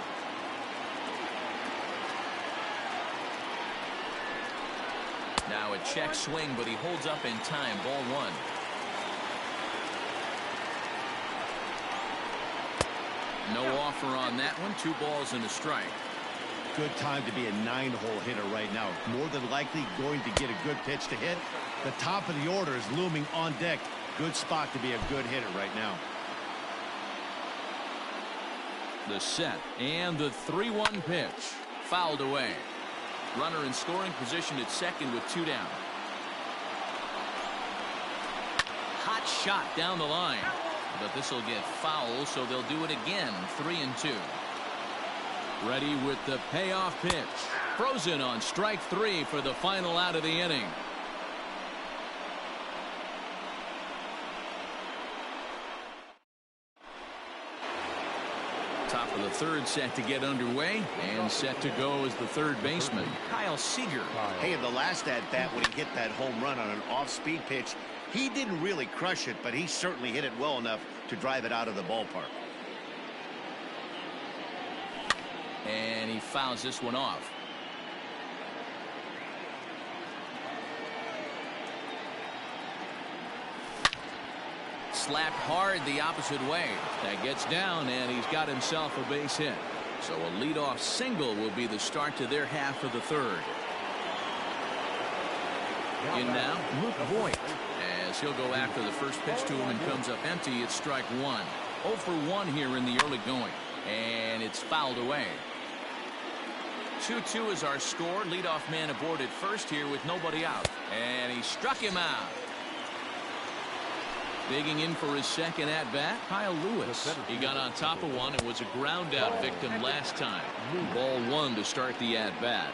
Now a check swing, but he holds up in time. Ball 1. No offer on that one. 2 balls and a strike. Good time to be a 9-hole hitter right now. More than likely going to get a good pitch to hit. The top of the order is looming on deck. Good spot to be a good hitter right now. The set and the 3-1 pitch. Fouled away. Runner in scoring position at second with 2 down. Hot shot down the line. But this will get foul, so they'll do it again. 3-2. Ready with the payoff pitch. Frozen on strike 3 for the final out of the inning. Top of the third set to get underway, and set to go is the third baseman, Kyle Seeger. Hey, in the last at-bat when he hit that home run on an off-speed pitch, he didn't really crush it, but he certainly hit it well enough to drive it out of the ballpark. And he fouls this one off. Slapped hard the opposite way. That gets down, and he's got himself a base hit. So a leadoff single will be the start to their half of the third. In now, Luke Voigt, as he'll go after the first pitch to him and comes up empty. It's strike 1. 0 for 1 here in the early going, and it's fouled away. 2-2 is our score. Leadoff man aboard at first here with nobody out, and he struck him out. Digging in for his second at-bat, Kyle Lewis. He got on top of one and was a ground-out victim last time. Ball 1 to start the at-bat.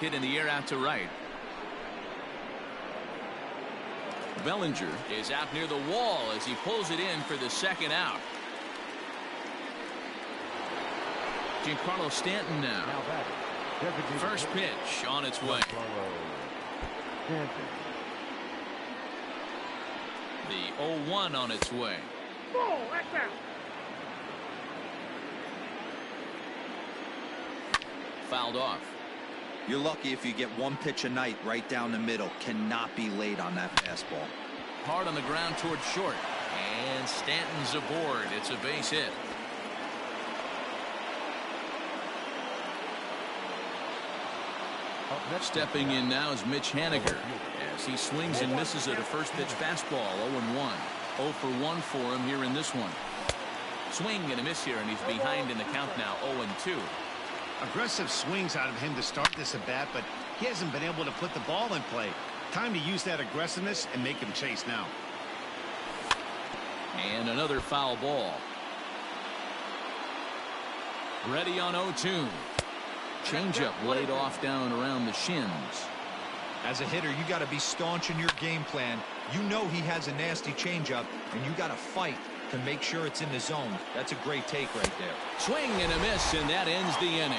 Hit in the air out to right. Bellinger is out near the wall as he pulls it in for the second out. Giancarlo Stanton now. First pitch on its way. The 0-1 on its way. Fouled off. You're lucky if you get 1 pitch a night right down the middle. Cannot be late on that fastball. Hard on the ground towards short. And Stanton's aboard. It's a base hit. Stepping in now is Mitch Haniger as he swings and misses at a first pitch fastball. 0-1. 0 for 1 for him here in this one. Swing and a miss here, and he's behind in the count now. 0-2. Aggressive swings out of him to start this at bat, but he hasn't been able to put the ball in play. Time to use that aggressiveness and make him chase now. And another foul ball. Ready on 0-2. Changeup laid off down around the shins. As a hitter, you got to be staunch in your game plan. You know he has a nasty changeup, and you got to fight to make sure it's in the zone. That's a great take right there. Swing and a miss, and that ends the inning.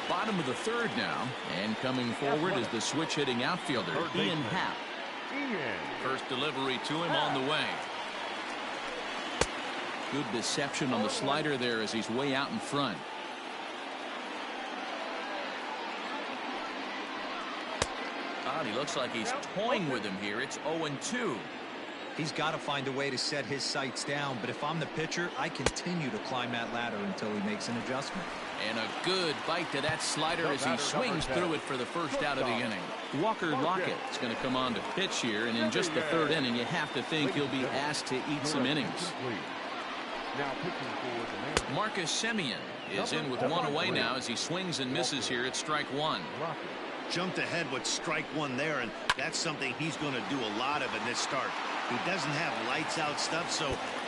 Bottom of the third now, and coming forward is the switch-hitting outfielder, Ian Happ. First delivery to him on the way. Good deception on the slider there as he's way out in front. He looks like he's toying with him here. It's 0-2. He's got to find a way to set his sights down, but if I'm the pitcher, I continue to climb that ladder until he makes an adjustment. And a good bite to that slider as he swings through it for the first out of the inning. Walker Lockett is going to come on to pitch here, and in just the third inning, you have to think he'll be asked to eat some innings. Marcus Semien is in with 1 away now as he swings and misses here at strike 1. Jumped ahead with strike 1 there, and that's something he's going to do a lot of in this start. He doesn't have lights out stuff, so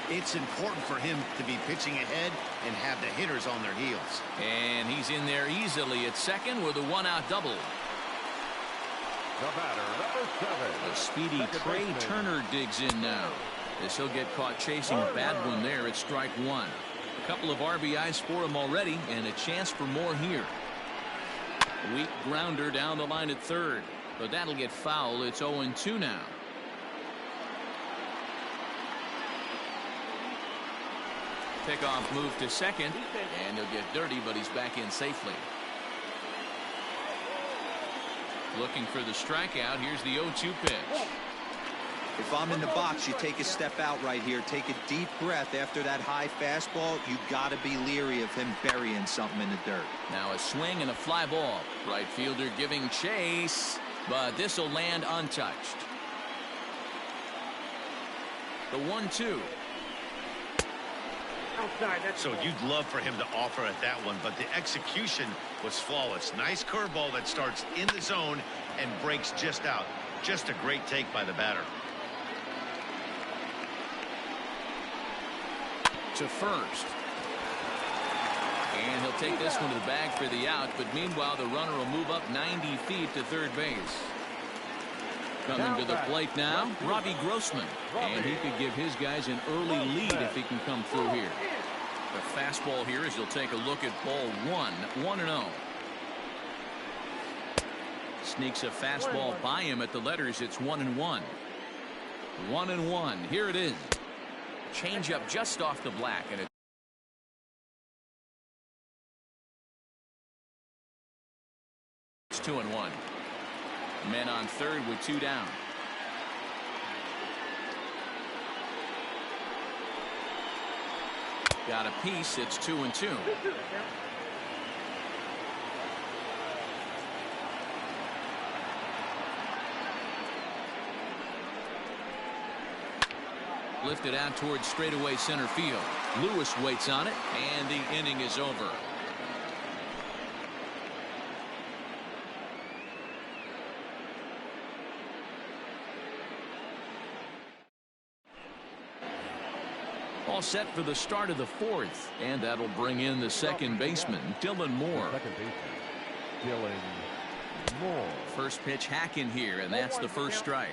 it's important for him to be pitching ahead and have the hitters on their heels. And he's in there easily at second with a 1-out double. The batter, number 7. The speedy Trey Turner digs in now. As he'll get caught chasing a bad one there at strike 1. A couple of RBIs for him already, and a chance for more here. Weak grounder down the line at third, but that'll get foul. It's 0-2 now. Pickoff move to second, and he'll get dirty, but he's back in safely. Looking for the strikeout. Here's the 0-2 pitch. If I'm in the box, you take a step out right here. Take a deep breath after that high fastball. You got to be leery of him burying something in the dirt. Now a swing and a fly ball. Right fielder giving chase, but this will land untouched. The 1-2. So you'd love for him to offer at that one, but the execution was flawless. Nice curveball that starts in the zone and breaks just out. Just a great take by the batter. To first. And he'll take this one to the bag for the out, but meanwhile the runner will move up 90 feet to third base. Coming to the plate now, Robbie Grossman. And he could give his guys an early lead if he can come through here. The fastball here as he'll take a look at ball 1-0. Sneaks a fastball by him at the letters. It's 1-1. 1-1. Here it is. Change up just off the black, and it's 2-1. Men on third with 2 down. Got a piece. It's 2-2. Lifted out towards straightaway center field. Lewis waits on it, and the inning is over. All set for the start of the 4th, and that'll bring in the second baseman, Dylan Moore. Second baseman, Dylan Moore. First pitch hack in here, and that's the first strike.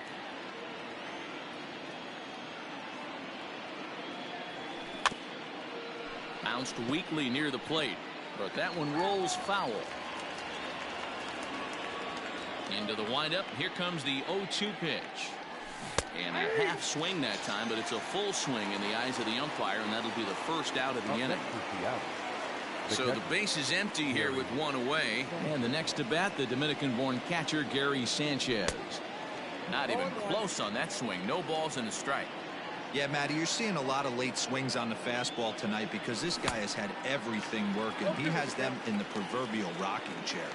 Bounced weakly near the plate, but that one rolls foul. Into the windup. Here comes the 0-2 pitch. And a half swing that time, but it's a full swing in the eyes of the umpire, and that'll be the first out of the inning. So the base is empty here with 1 away. And the next to bat, the Dominican-born catcher, Gary Sanchez. Not even close on that swing. No balls and a strike. Yeah, Matty, you're seeing a lot of late swings on the fastball tonight because this guy has had everything working. He has them in the proverbial rocking chair.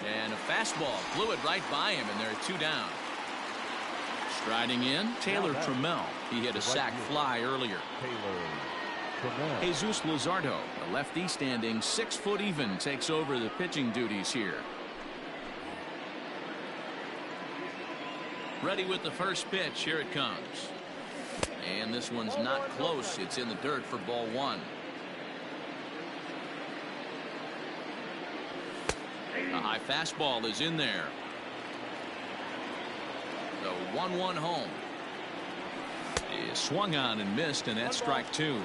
And a fastball blew it right by him, and there are 2 down. Striding in, Taylor Trammell. He hit a sac fly earlier. Jesus Luzardo, the lefty standing 6 foot even, takes over the pitching duties here. Ready with the first pitch. Here it comes. And this one's not close. It's in the dirt for ball 1. A high fastball is in there. The 1-1 home is swung on and missed, and that's strike 2.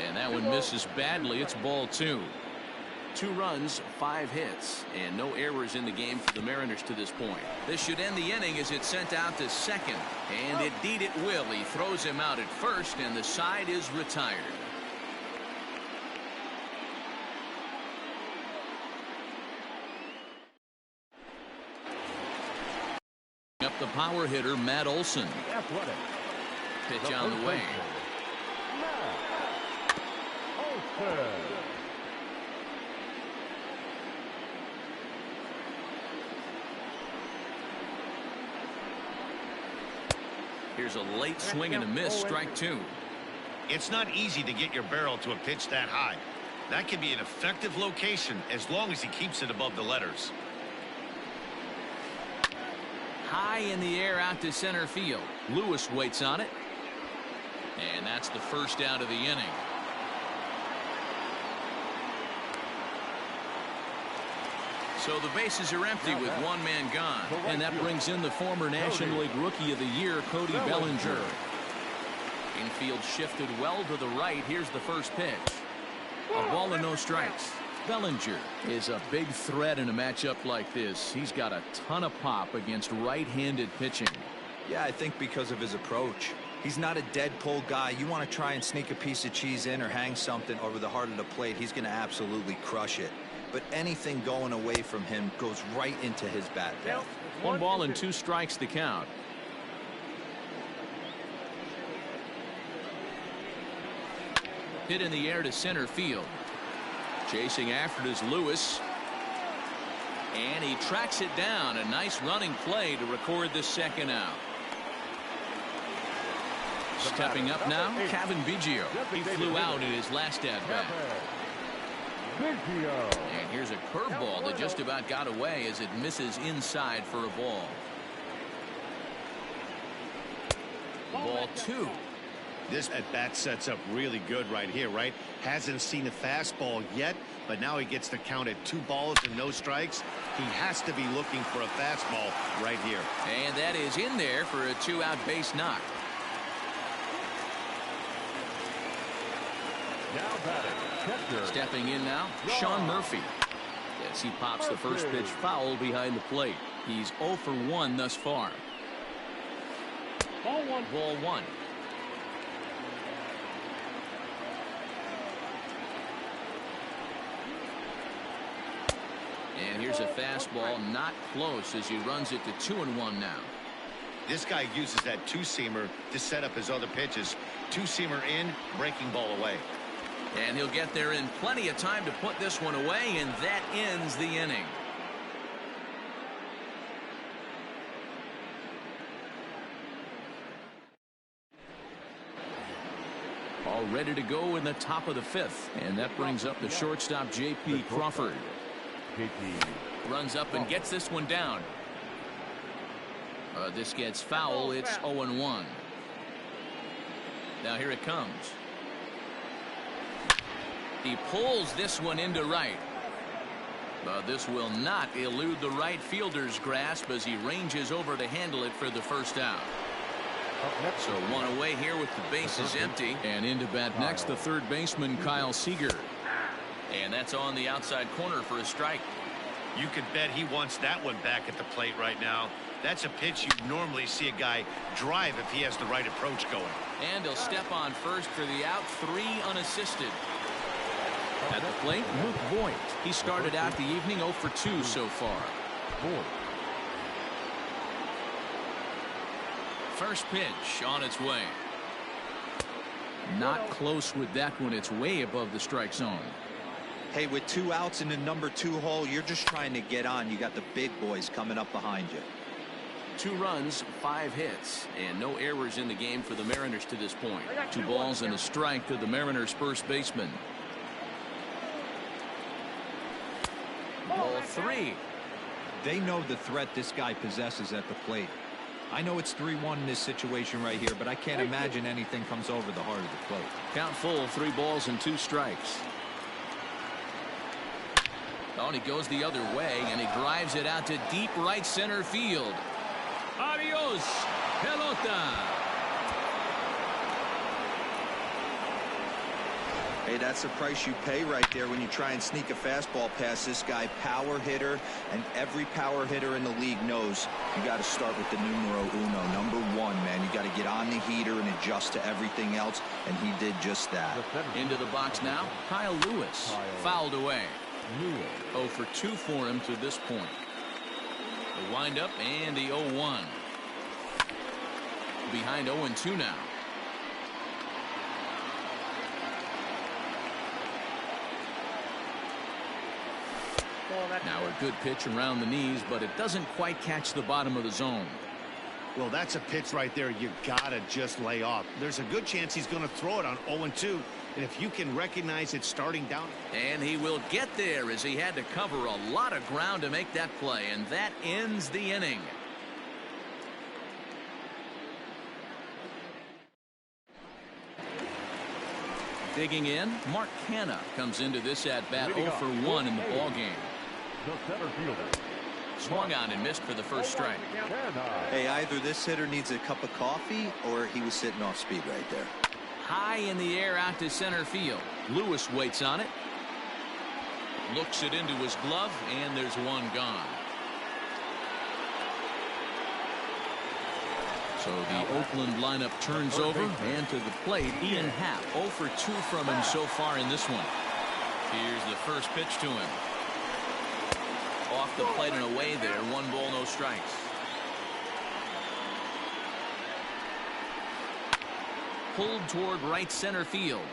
And that one misses badly. It's ball 2. 2 runs, 5 hits, and no errors in the game for the Mariners to this point. This should end the inning as it's sent out to second, and indeed it will. He throws him out at first, and the side is retired. Up the power hitter, Matt Olson. Pitch on the way. Here's a late swing and a miss, strike 2. It's not easy to get your barrel to a pitch that high. That can be an effective location as long as he keeps it above the letters. High in the air out to center field. Lewis waits on it. And that's the first out of the inning. So the bases are empty with 1 man gone. And that brings in the former National League Rookie of the Year, Cody Bellinger. Infield shifted well to the right. Here's the first pitch. A ball and no strikes. Bellinger is a big threat in a matchup like this. He's got a ton of pop against right-handed pitching. Yeah, I think because of his approach. He's not a dead pull guy. You want to try and sneak a piece of cheese in or hang something over the heart of the plate, he's going to absolutely crush it. But anything going away from him goes right into his bat path. 1 ball and 2 strikes the count. Hit in the air to center field. Chasing after it is Lewis. And he tracks it down. A nice running play to record the second out. Stepping up now, Kevin Biggio. He flew out in his last at-bat. And here's a curveball that just about got away as it misses inside for a ball. Ball 2. This at-bat sets up really good right here, right? Hasn't seen a fastball yet, but now he gets the count at 2 balls and no strikes. He has to be looking for a fastball right here. And that is in there for a 2-out base knock. Stepping in now, Shawn Murphy. As he pops the first pitch foul behind the plate. He's 0 for 1 thus far. Ball 1. And here's a fastball not close as he runs it to 2-1 now. This guy uses that 2-seamer to set up his other pitches. 2-seamer in, breaking ball away. And he'll get there in plenty of time to put this one away, and that ends the inning. All ready to go in the top of the 5th, and that brings up the shortstop J.P. Crawford. Runs up and gets this one down. This gets foul. It's 0-1. Now here it comes. He pulls this one into right. But this will not elude the right fielder's grasp as he ranges over to handle it for the first out. So 1 away here with the bases empty. And into bat next, the third baseman Kyle Seeger. And that's on the outside corner for a strike. You could bet he wants that one back at the plate right now. That's a pitch you normally see a guy drive if he has the right approach going. And he'll step on first for the out. 3 unassisted. At the plate, Luke Voigt. He started out the evening 0 for 2 so far. First pitch on its way. Not close with that one. It's way above the strike zone. Hey, with 2 outs in the number 2 hole, you're just trying to get on. You got the big boys coming up behind you. 2 runs, 5 hits, and no errors in the game for the Mariners to this point. 2 balls and a strike to the Mariners' first baseman. Ball 3. They know the threat this guy possesses at the plate. I know it's 3-1 in this situation right here, but I can't imagine anything comes over the heart of the plate. Count full, 3 balls and 2 strikes. Oh, and he goes the other way, and he drives it out to deep right center field. Adios, pelota. Hey, that's the price you pay right there when you try and sneak a fastball past this guy. Power hitter, and every power hitter in the league knows you got to start with the numero uno, number 1, man. You got to get on the heater and adjust to everything else, and he did just that. Into the box now, Kyle Lewis. Fouled away. 0 for 2 for him to this point. The windup and the 0-1. Behind 0-2 now. Now a good pitch around the knees, but it doesn't quite catch the bottom of the zone. Well, that's a pitch right there you gotta just lay off. There's a good chance he's going to throw it on 0-2, and if you can recognize it starting down. And he will get there as he had to cover a lot of ground to make that play, and that ends the inning. Digging in, Mark Canha comes into this at-bat 0 for 1 in the ballgame. The center fielder. Swung on and missed for the first strike. Hey, either this hitter needs a cup of coffee or he was sitting off speed right there. High in the air out to center field. Lewis waits on it. Looks it into his glove, and there's one gone. So the Oakland lineup turns over, and to the plate, Ian Happ. 0 for 2 from him so far in this one. Here's the first pitch to him. Off the plate and away there. 1 ball, no strikes. Pulled toward right center field.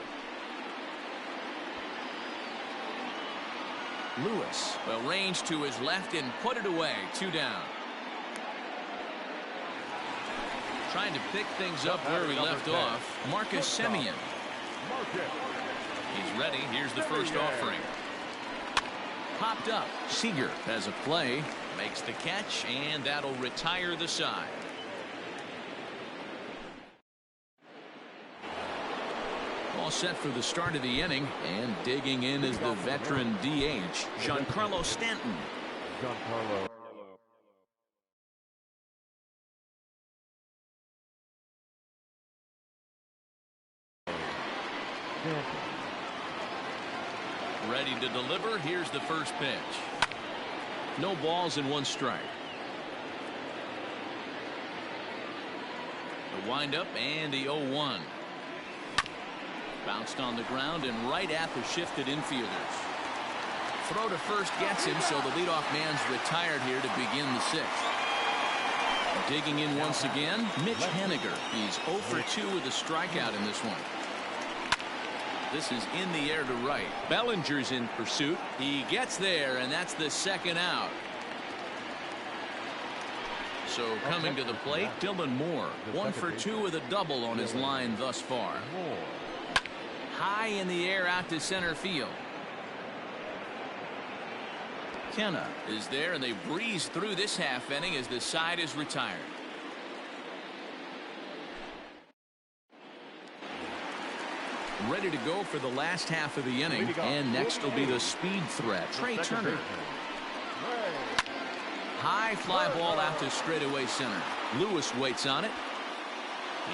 Lewis will range to his left and put it away. 2 down. Trying to pick things up where we left off. Marcus Semien. He's ready. Here's the first offering. Popped up. Seeger has a play. Makes the catch, and that'll retire the side. All set for the start of the inning, and digging in is the veteran DH, Giancarlo Stanton. Giancarlo. Ready to deliver. Here's the first pitch. No balls and 1 strike. The windup and the 0-1. Bounced on the ground and right at the shifted infielders. Throw to first gets him, so the leadoff man's retired here to begin the 6th. Digging in once again, Mitch Haniger. He's 0 for 2 with a strikeout in this one. This is in the air to right. Bellinger's in pursuit. He gets there, and that's the 2nd out. So coming to the plate, Dylan Moore. 1 for 2 with a double on his line thus far. High in the air out to center field. Kenna is there, and they breeze through this half inning as the side is retired. Ready to go for the last half of the inning, and next will be the speed threat, Trey Turner. High fly ball out to straightaway center. Lewis waits on it.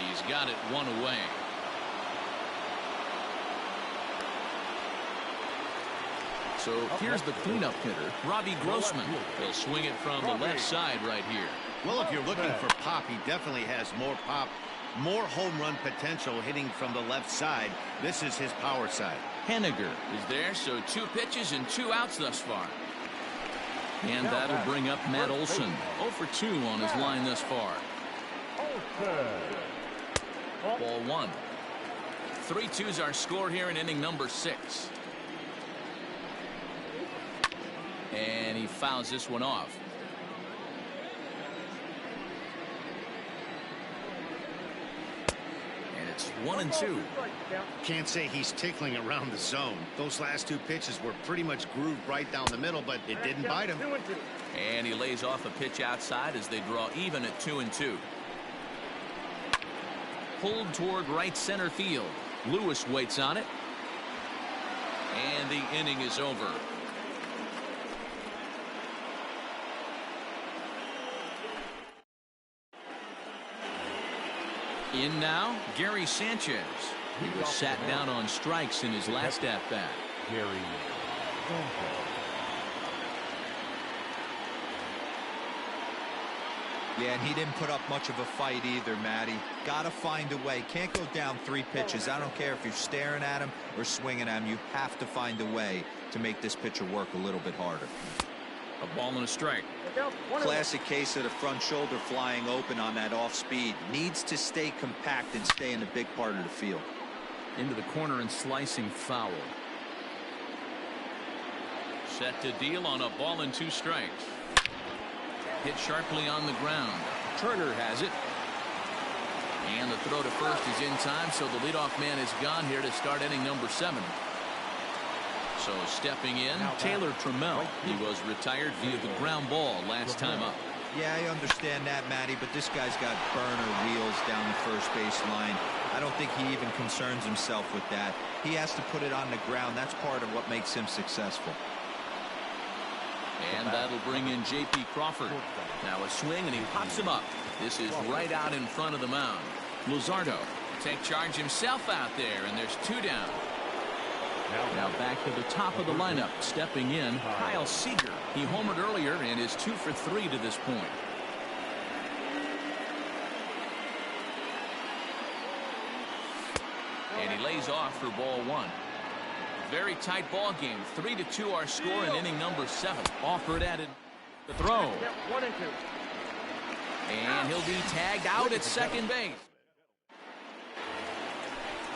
He's got it 1 away. So here's the cleanup hitter, Robbie Grossman. He'll swing it from the left side right here. Well, if you're looking for pop, he definitely has more pop, more home run potential hitting from the left side. This is his power side. Haniger is there, so 2 pitches and 2 outs thus far. And that'll bring up Matt Olson. 0 for 2 on his line thus far. Ball 1. 3-2's our score here in inning number 6. And he fouls this one off. And it's 1-2. Can't say he's tickling around the zone. Those last 2 pitches were pretty much grooved right down the middle, but it didn't bite him. And he lays off a pitch outside as they draw even at 2-2. Pulled toward right center field. Lewis waits on it. And the inning is over. In now, Gary Sanchez. He was sat down on strikes in his last at-bat. Gary. Yeah, and he didn't put up much of a fight either, Matty. Got to find a way. Can't go down 3 pitches. I don't care if you're staring at him or swinging at him. You have to find a way to make this pitcher work a little bit harder. A ball and a strike. Classic case of the front shoulder flying open on that off speed. Needs to stay compact and stay in the big part of the field. Into the corner and slicing foul. Set to deal on a ball and 2 strikes. Hit sharply on the ground. Turner has it. And the throw to first is in time, so the leadoff man is gone here to start inning number 7. So stepping in, Taylor Trammell. He was retired via the ground ball last time up. Yeah, I understand that, Matty, but this guy's got burner wheels down the first base line. I don't think he even concerns himself with that. He has to put it on the ground. That's part of what makes him successful. And that'll bring in J.P. Crawford. Now a swing, and he pops him up. This is right out in front of the mound. Luzardo take charge himself out there, and there's 2 down. Now back to the top of the lineup. Stepping in, Kyle Seeger. He homered earlier and is 2 for 3 to this point. And he lays off for ball one. Very tight ball game. 3-2 our score in inning number 7. Offered at it. The throw. 1 and 2. And he'll be tagged out at second base.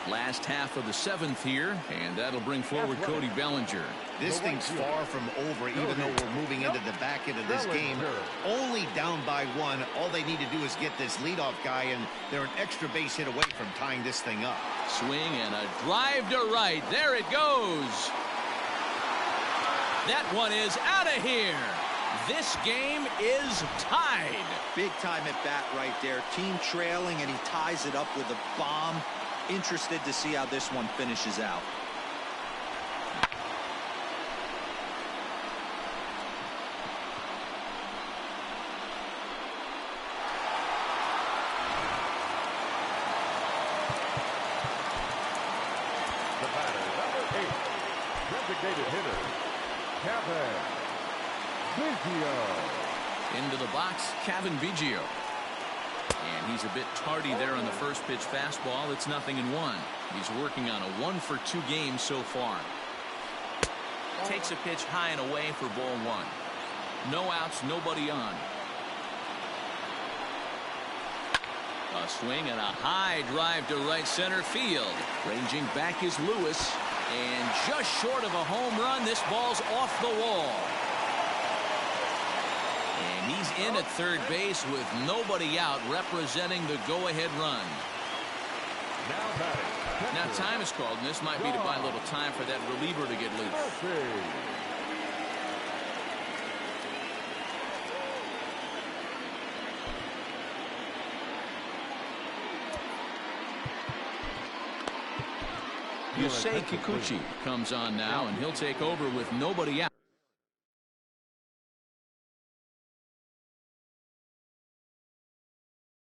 Last half of the 7th here, and that'll bring forward Cody Bellinger. This thing's far from over, even though we're moving into the back end of this game. Only down by 1. All they need to do is get this leadoff guy, and they're an extra base hit away from tying this thing up. Swing and a drive to right. There it goes. That one is out of here. This game is tied. Big time at bat right there. Team trailing, and he ties it up with a bomb. Interested to see how this one finishes out. The batter, number 8, designated hitter, Kevin Biggio. Into the box, Kevin Biggio. And he's a bit tardy there on the first pitch fastball. It's 0-1. He's working on a 1-for-2 game so far. Takes a pitch high and away for ball 1. No outs, nobody on. A swing and a high drive to right center field. Ranging back is Lewis. And just short of a home run, this ball's off the wall. And he's in at third base with nobody out, representing the go-ahead run. Now time is called, and this might be to buy a little time for that reliever to get loose. Yusei Kikuchi comes on now, and he'll take over with nobody out.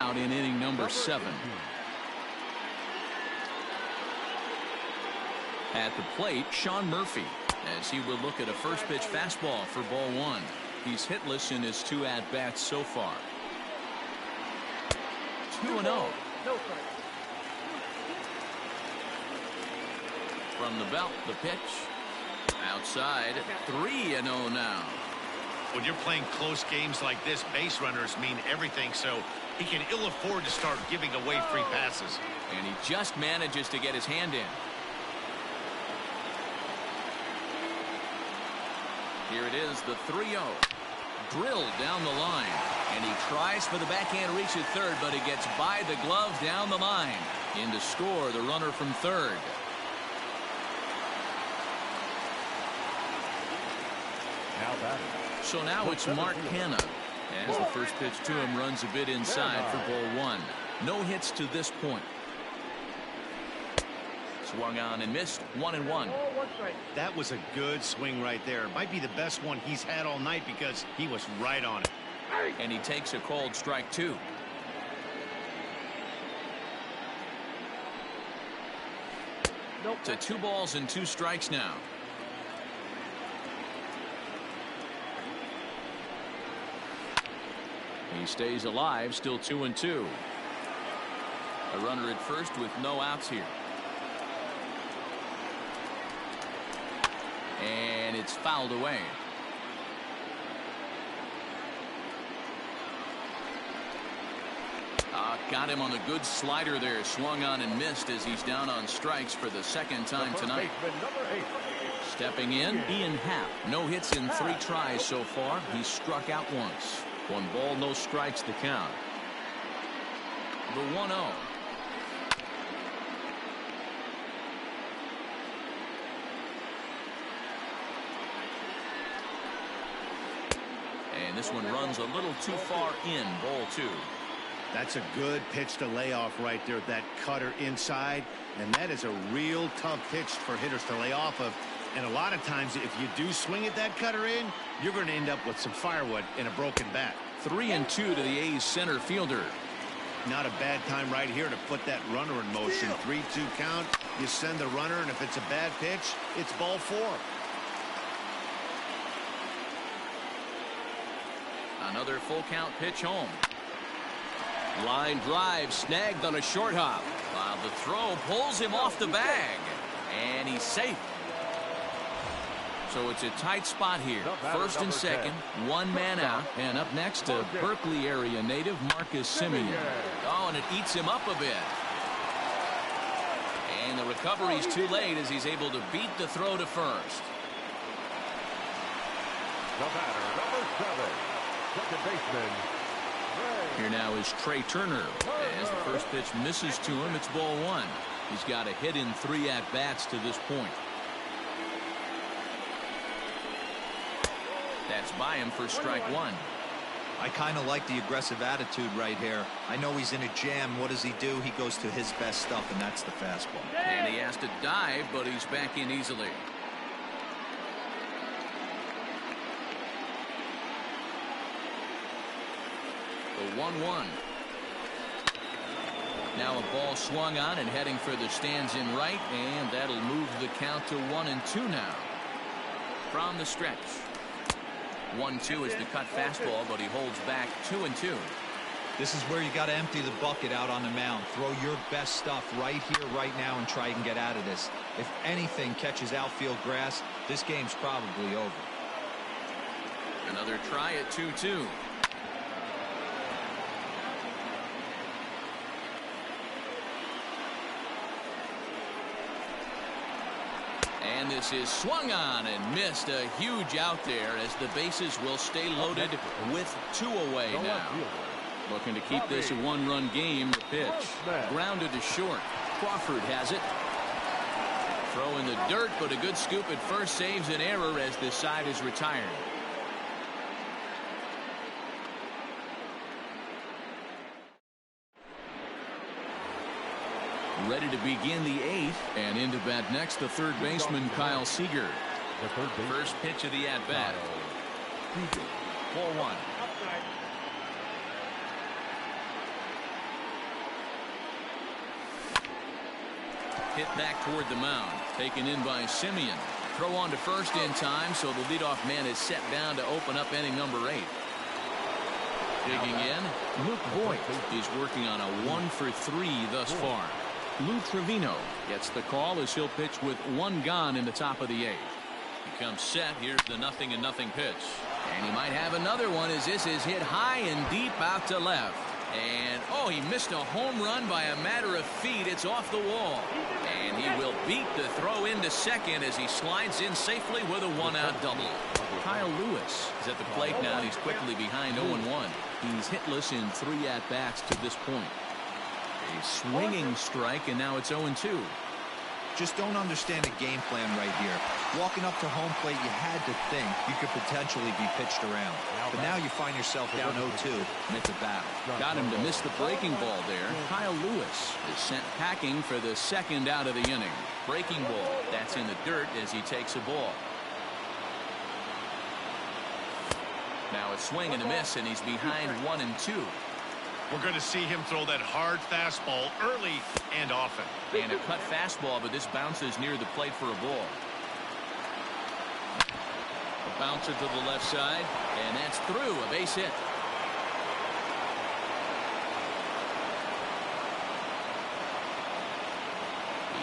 Out in inning number 7. At the plate, Shawn Murphy, as he will look at a first pitch fastball for ball 1. He's hitless in his 2 at-bats so far. 2-0. From the belt, the pitch. Outside, 3-0 now. When you're playing close games like this, base runners mean everything, so he can ill afford to start giving away free passes. And he just manages to get his hand in. Here it is, the 3-0. Drilled down the line. And he tries for the backhand reach at third, but he gets by the glove down the line. In to score the runner from third. Now batting. So now it's Mark Hanna, as the first pitch to him runs a bit inside for ball 1. No hits to this point. Swung on and missed. 1-1. That was a good swing right there. Might be the best one he's had all night because he was right on it. And he takes a called strike 2. To 2 balls and 2 strikes now. He stays alive, still 2-2. A runner at first with no outs here. And it's fouled away. Got him on the good slider there. Swung on and missed as he's down on strikes for the 2nd time tonight. Stepping in, Ian Happ. No hits in 3 tries so far. He's struck out once. 1 ball, no strikes to count. The 1-0. And this one runs a little too far in, ball 2. That's a good pitch to lay off right there. That cutter inside. And that is a real tough pitch for hitters to lay off of. And a lot of times, if you do swing at that cutter in, you're going to end up with some firewood and a broken bat. 3-2 to the A's center fielder. Not a bad time right here to put that runner in motion. 3-2 count. You send the runner, and if it's a bad pitch, it's ball 4. Another full count pitch home. Line drive snagged on a short hop. The throw pulls him off the bag. And he's safe. So it's a tight spot here. First and second, 1 man out. And up next to Berkeley area native Marcus Simeon. Oh, and it eats him up a bit. And the recovery's too late as he's able to beat the throw to first. The batter, number 7, second baseman. Here now is Trey Turner. As the first pitch misses to him, it's ball 1. He's got a hit in 3 at-bats to this point. That's by him for strike 1. I kind of like the aggressive attitude right here. I know he's in a jam. What does he do? He goes to his best stuff, and that's the fastball. And he has to dive, but he's back in easily. The 1-1. Now a ball swung on and heading for the stands in right, and that'll move the count to 1-2 now. From the stretch. 1-2 is the cut fastball, but he holds back 2-2. This is where you got to empty the bucket out on the mound. Throw your best stuff right here, right now, and try and get out of this. If anything catches outfield grass, this game's probably over. Another try at 2-2. And this is swung on and missed. A huge out there as the bases will stay loaded with 2 away now. Looking to keep this a 1-run game. The pitch grounded to short. Crawford has it. Throw in the dirt, but a good scoop at first saves an error as this side is retired. Ready to begin the 8th, and into bat next, the third baseman Kyle Seeger. First pitch of the at-bat. 4-1. Hit back toward the mound. Taken in by Simeon. Throw on to first in time, so the leadoff man is set down to open up inning number 8. Digging in, Luke Voigt. He's working on a 1-for-3 thus far. Lou Trevino gets the call as he'll pitch with 1 gone in the top of the 8th. He comes set. Here's the 0-0 pitch. And he might have another one as this is hit high and deep out to left. And, oh, he missed a home run by a matter of feet. It's off the wall. And he will beat the throw into second as he slides in safely with a 1-out double. Kyle Lewis is at the plate now, and he's quickly behind 0-1. He's hitless in 3 at-bats to this point. A swinging strike, and now it's 0-2. Just don't understand the game plan right here. Walking up to home plate, you had to think you could potentially be pitched around. But now you find yourself down 0-2, and it's a battle. Got him to miss the breaking ball there. Kyle Lewis is sent packing for the 2nd out of the inning. Breaking ball. That's in the dirt as he takes a ball. Now a swing and a miss, and he's behind 1-2. We're going to see him throw that hard fastball early and often. And a cut fastball, but this bounces near the plate for a ball. A bouncer to the left side, and that's through. A base hit.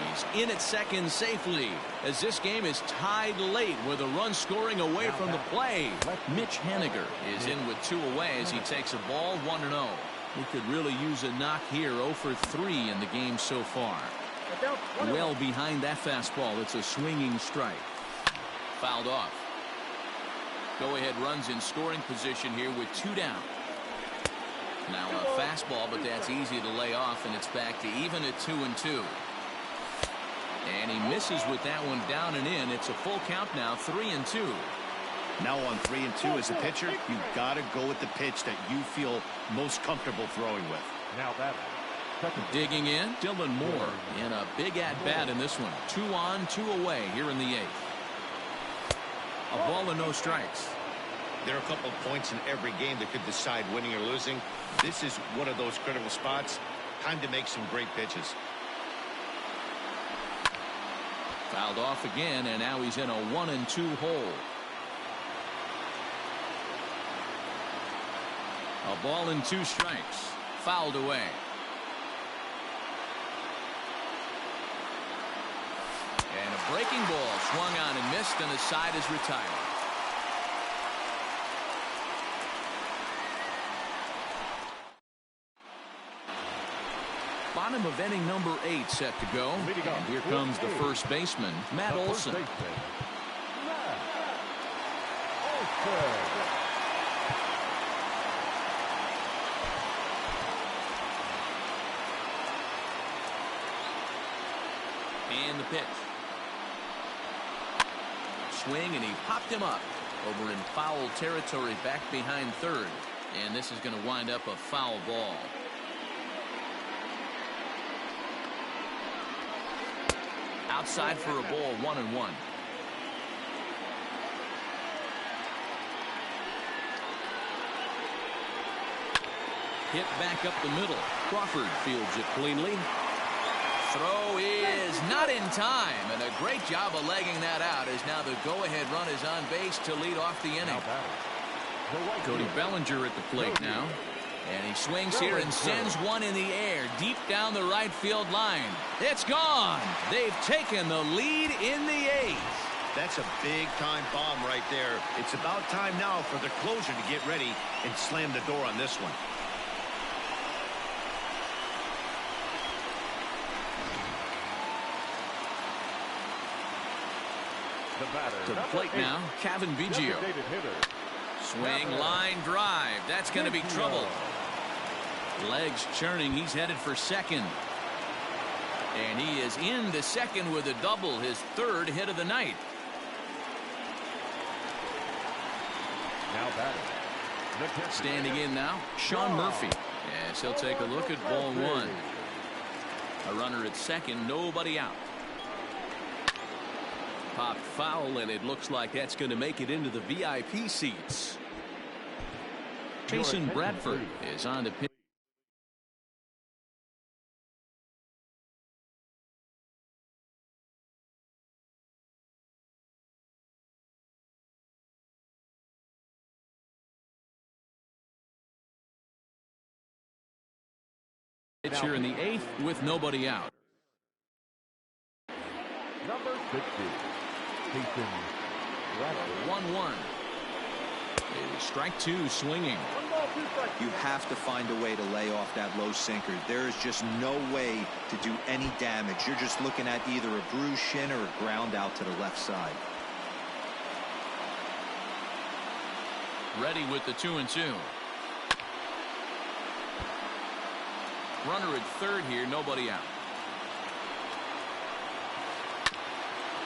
He's in at second safely as this game is tied late with a run scoring away from the play. Mitch Haniger is in with 2 away as he takes a ball 1-0. He could really use a knock here. 0-for-3 in the game so far. Well behind that fastball. It's a swinging strike. Fouled off. Go-ahead runs in scoring position here with 2 down. Now a fastball, but that's easy to lay off, and it's back to even at 2-2. And he misses with that one down and in. It's a full count now, 3-2. Now on 3-2 as a pitcher, you've got to go with the pitch that you feel most comfortable throwing with. Now that. Digging in, Dylan Moore in a big at-bat in this one. 2 on, 2 away here in the 8th. A ball and no strikes. There are a couple of points in every game that could decide winning or losing. This is one of those critical spots. Time to make some great pitches. Fouled off again, and now he's in a 1-2 hole. A ball and 2 strikes. Fouled away. breaking ball swung on and missed, and the side is retired. Bottom of inning number 8 set to go. And here comes the first baseman, Matt Olson. And the pitch. Swing, and he popped him up over in foul territory back behind third. And this is going to wind up a foul ball. Outside for a ball, 1-1. Hit back up the middle. Crawford fields it cleanly. Throw is not in time, and a great job of legging that out, as now the go-ahead run is on base to lead off the inning. Cody Bellinger at the plate now. And he swings here and sends one in the air deep down the right field line. It's gone. They've taken the lead in the 8th. That's a big-time bomb right there. It's about time now for the closer to get ready and slam the door on this one. To the plate now, Kevin Biggio. Swing, line drive. That's going to be trouble. Legs churning. He's headed for second. And he is into second with a double, his 3rd hit of the night. Standing in now, Shawn Murphy. Yes, he'll take a look at ball 1. A runner at second, nobody out. Popped foul, and it looks like that's going to make it into the VIP seats. Jason Bradford is on the pitch. Here in the 8th with nobody out. Number 60. 1-1. Strike 2 swinging. You have to find a way to lay off that low sinker. There is just no way to do any damage. You're just looking at either a bruised shin or a ground out to the left side. Ready with the 2-2. Runner at third here, nobody out.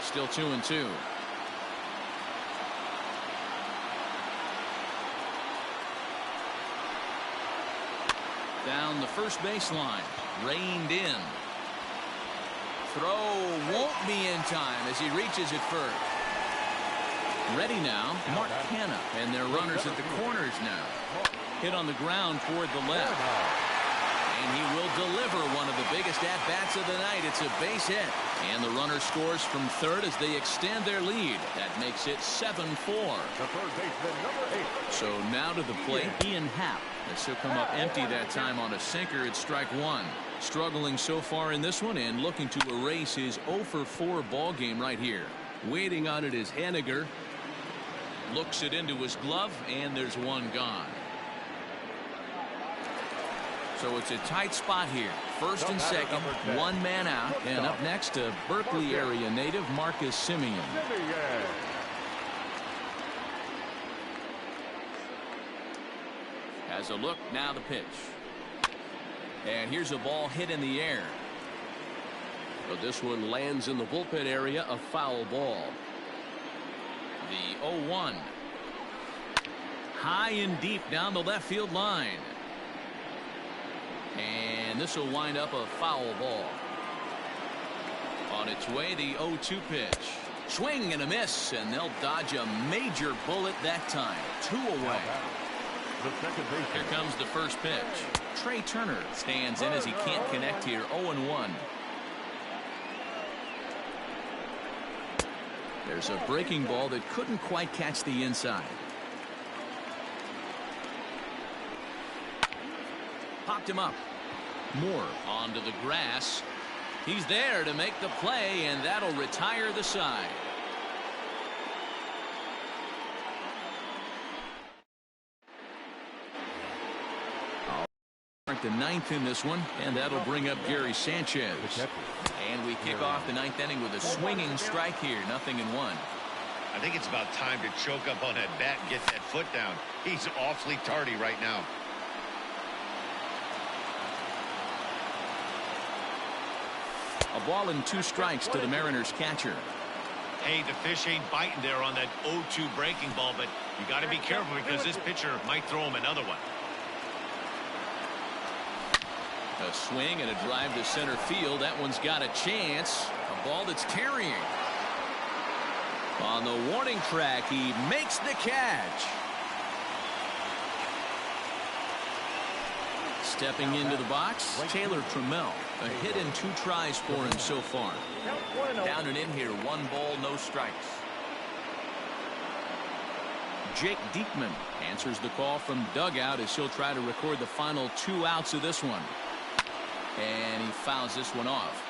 Still 2-2. Down the first baseline, reined in. Throw won't be in time as he reaches it first. Ready now, Mark Hanna, and their runners at the corners now. Hit on the ground toward the left. And he will deliver one of the biggest at-bats of the night. It's a base hit. And the runner scores from third as they extend their lead. That makes it 7-4. The third baseman, number 8. So now to the plate, Ian Happ. As he'll come up empty that time on a sinker at strike 1. Struggling so far in this one and looking to erase his 0-for-4 ball game right here. Waiting on it is Haniger. Looks it into his glove, and there's one gone. So it's a tight spot here. First and second, one man out. And up next, a Berkeley area native, Marcus Semien. Has a look, now the pitch. And here's a ball hit in the air. But this one lands in the bullpen area, a foul ball. The 0-1. High and deep down the left field line. And this will wind up a foul ball. On its way, the 0-2 pitch. Swing and a miss, and they'll dodge a major bullet that time. 2 away. Here comes the first pitch. Trey Turner stands in as he can't connect here. 0-1. There's a breaking ball that couldn't quite catch the inside. Popped him up. Moore onto the grass. He's there to make the play, and that'll retire the side. The ninth in this one, and that'll bring up Gary Sanchez. And we kick off the ninth inning with a swinging strike here, 0-1. I think it's about time to choke up on that bat and get that foot down. He's awfully tardy right now. A ball and 2 strikes to the Mariners catcher. Hey, the fish ain't biting there on that 0-2 breaking ball, but you got to be careful because this pitcher might throw him another one. A swing and a drive to center field. That one's got a chance. A ball that's carrying. On the warning track, he makes the catch. Stepping into the box, Taylor Trammell. A hit and 2 tries for him so far. Down and in here, 1 ball, no strikes. Jake Diekman answers the call from dugout as he'll try to record the final 2 outs of this one. And he fouls this one off.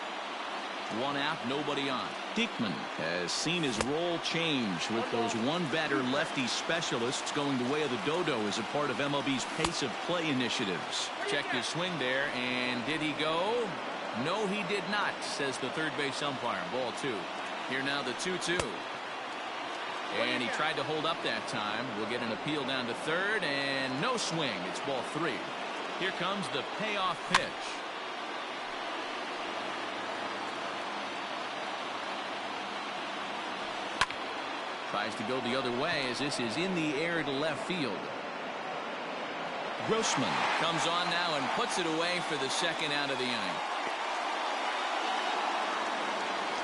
1 out, nobody on. Diekman has seen his role change with those 1-batter lefty specialists going the way of the dodo as a part of MLB's pace of play initiatives. Check his swing there, and did he go? No, he did not, says the third base umpire. Ball 2. Here now the 2-2. And he tried to hold up that time. We'll get an appeal down to third, and no swing. It's ball 3. Here comes the payoff pitch. Tries to go the other way as this is in the air to left field. Grossman comes on now and puts it away for the 2nd out of the inning.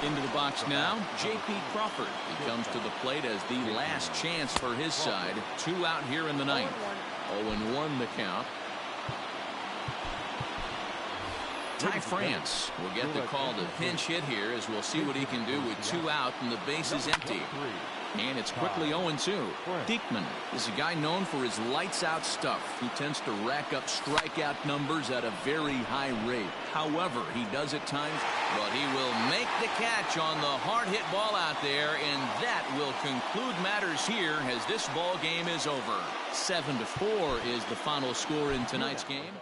Into the box now, J.P. Crawford. He comes to the plate as the last chance for his side. 2 out here in the 9th. 0-1 the count. Ty France will get the call to pinch hit here as we'll see what he can do with 2 out and the base is empty. And it's quickly 0-2. Diekman is a guy known for his lights-out stuff. He tends to rack up strikeout numbers at a very high rate. However, he does at times, but he will make the catch on the hard-hit ball out there, and that will conclude matters here as this ball game is over. 7-4 is the final score in tonight's game.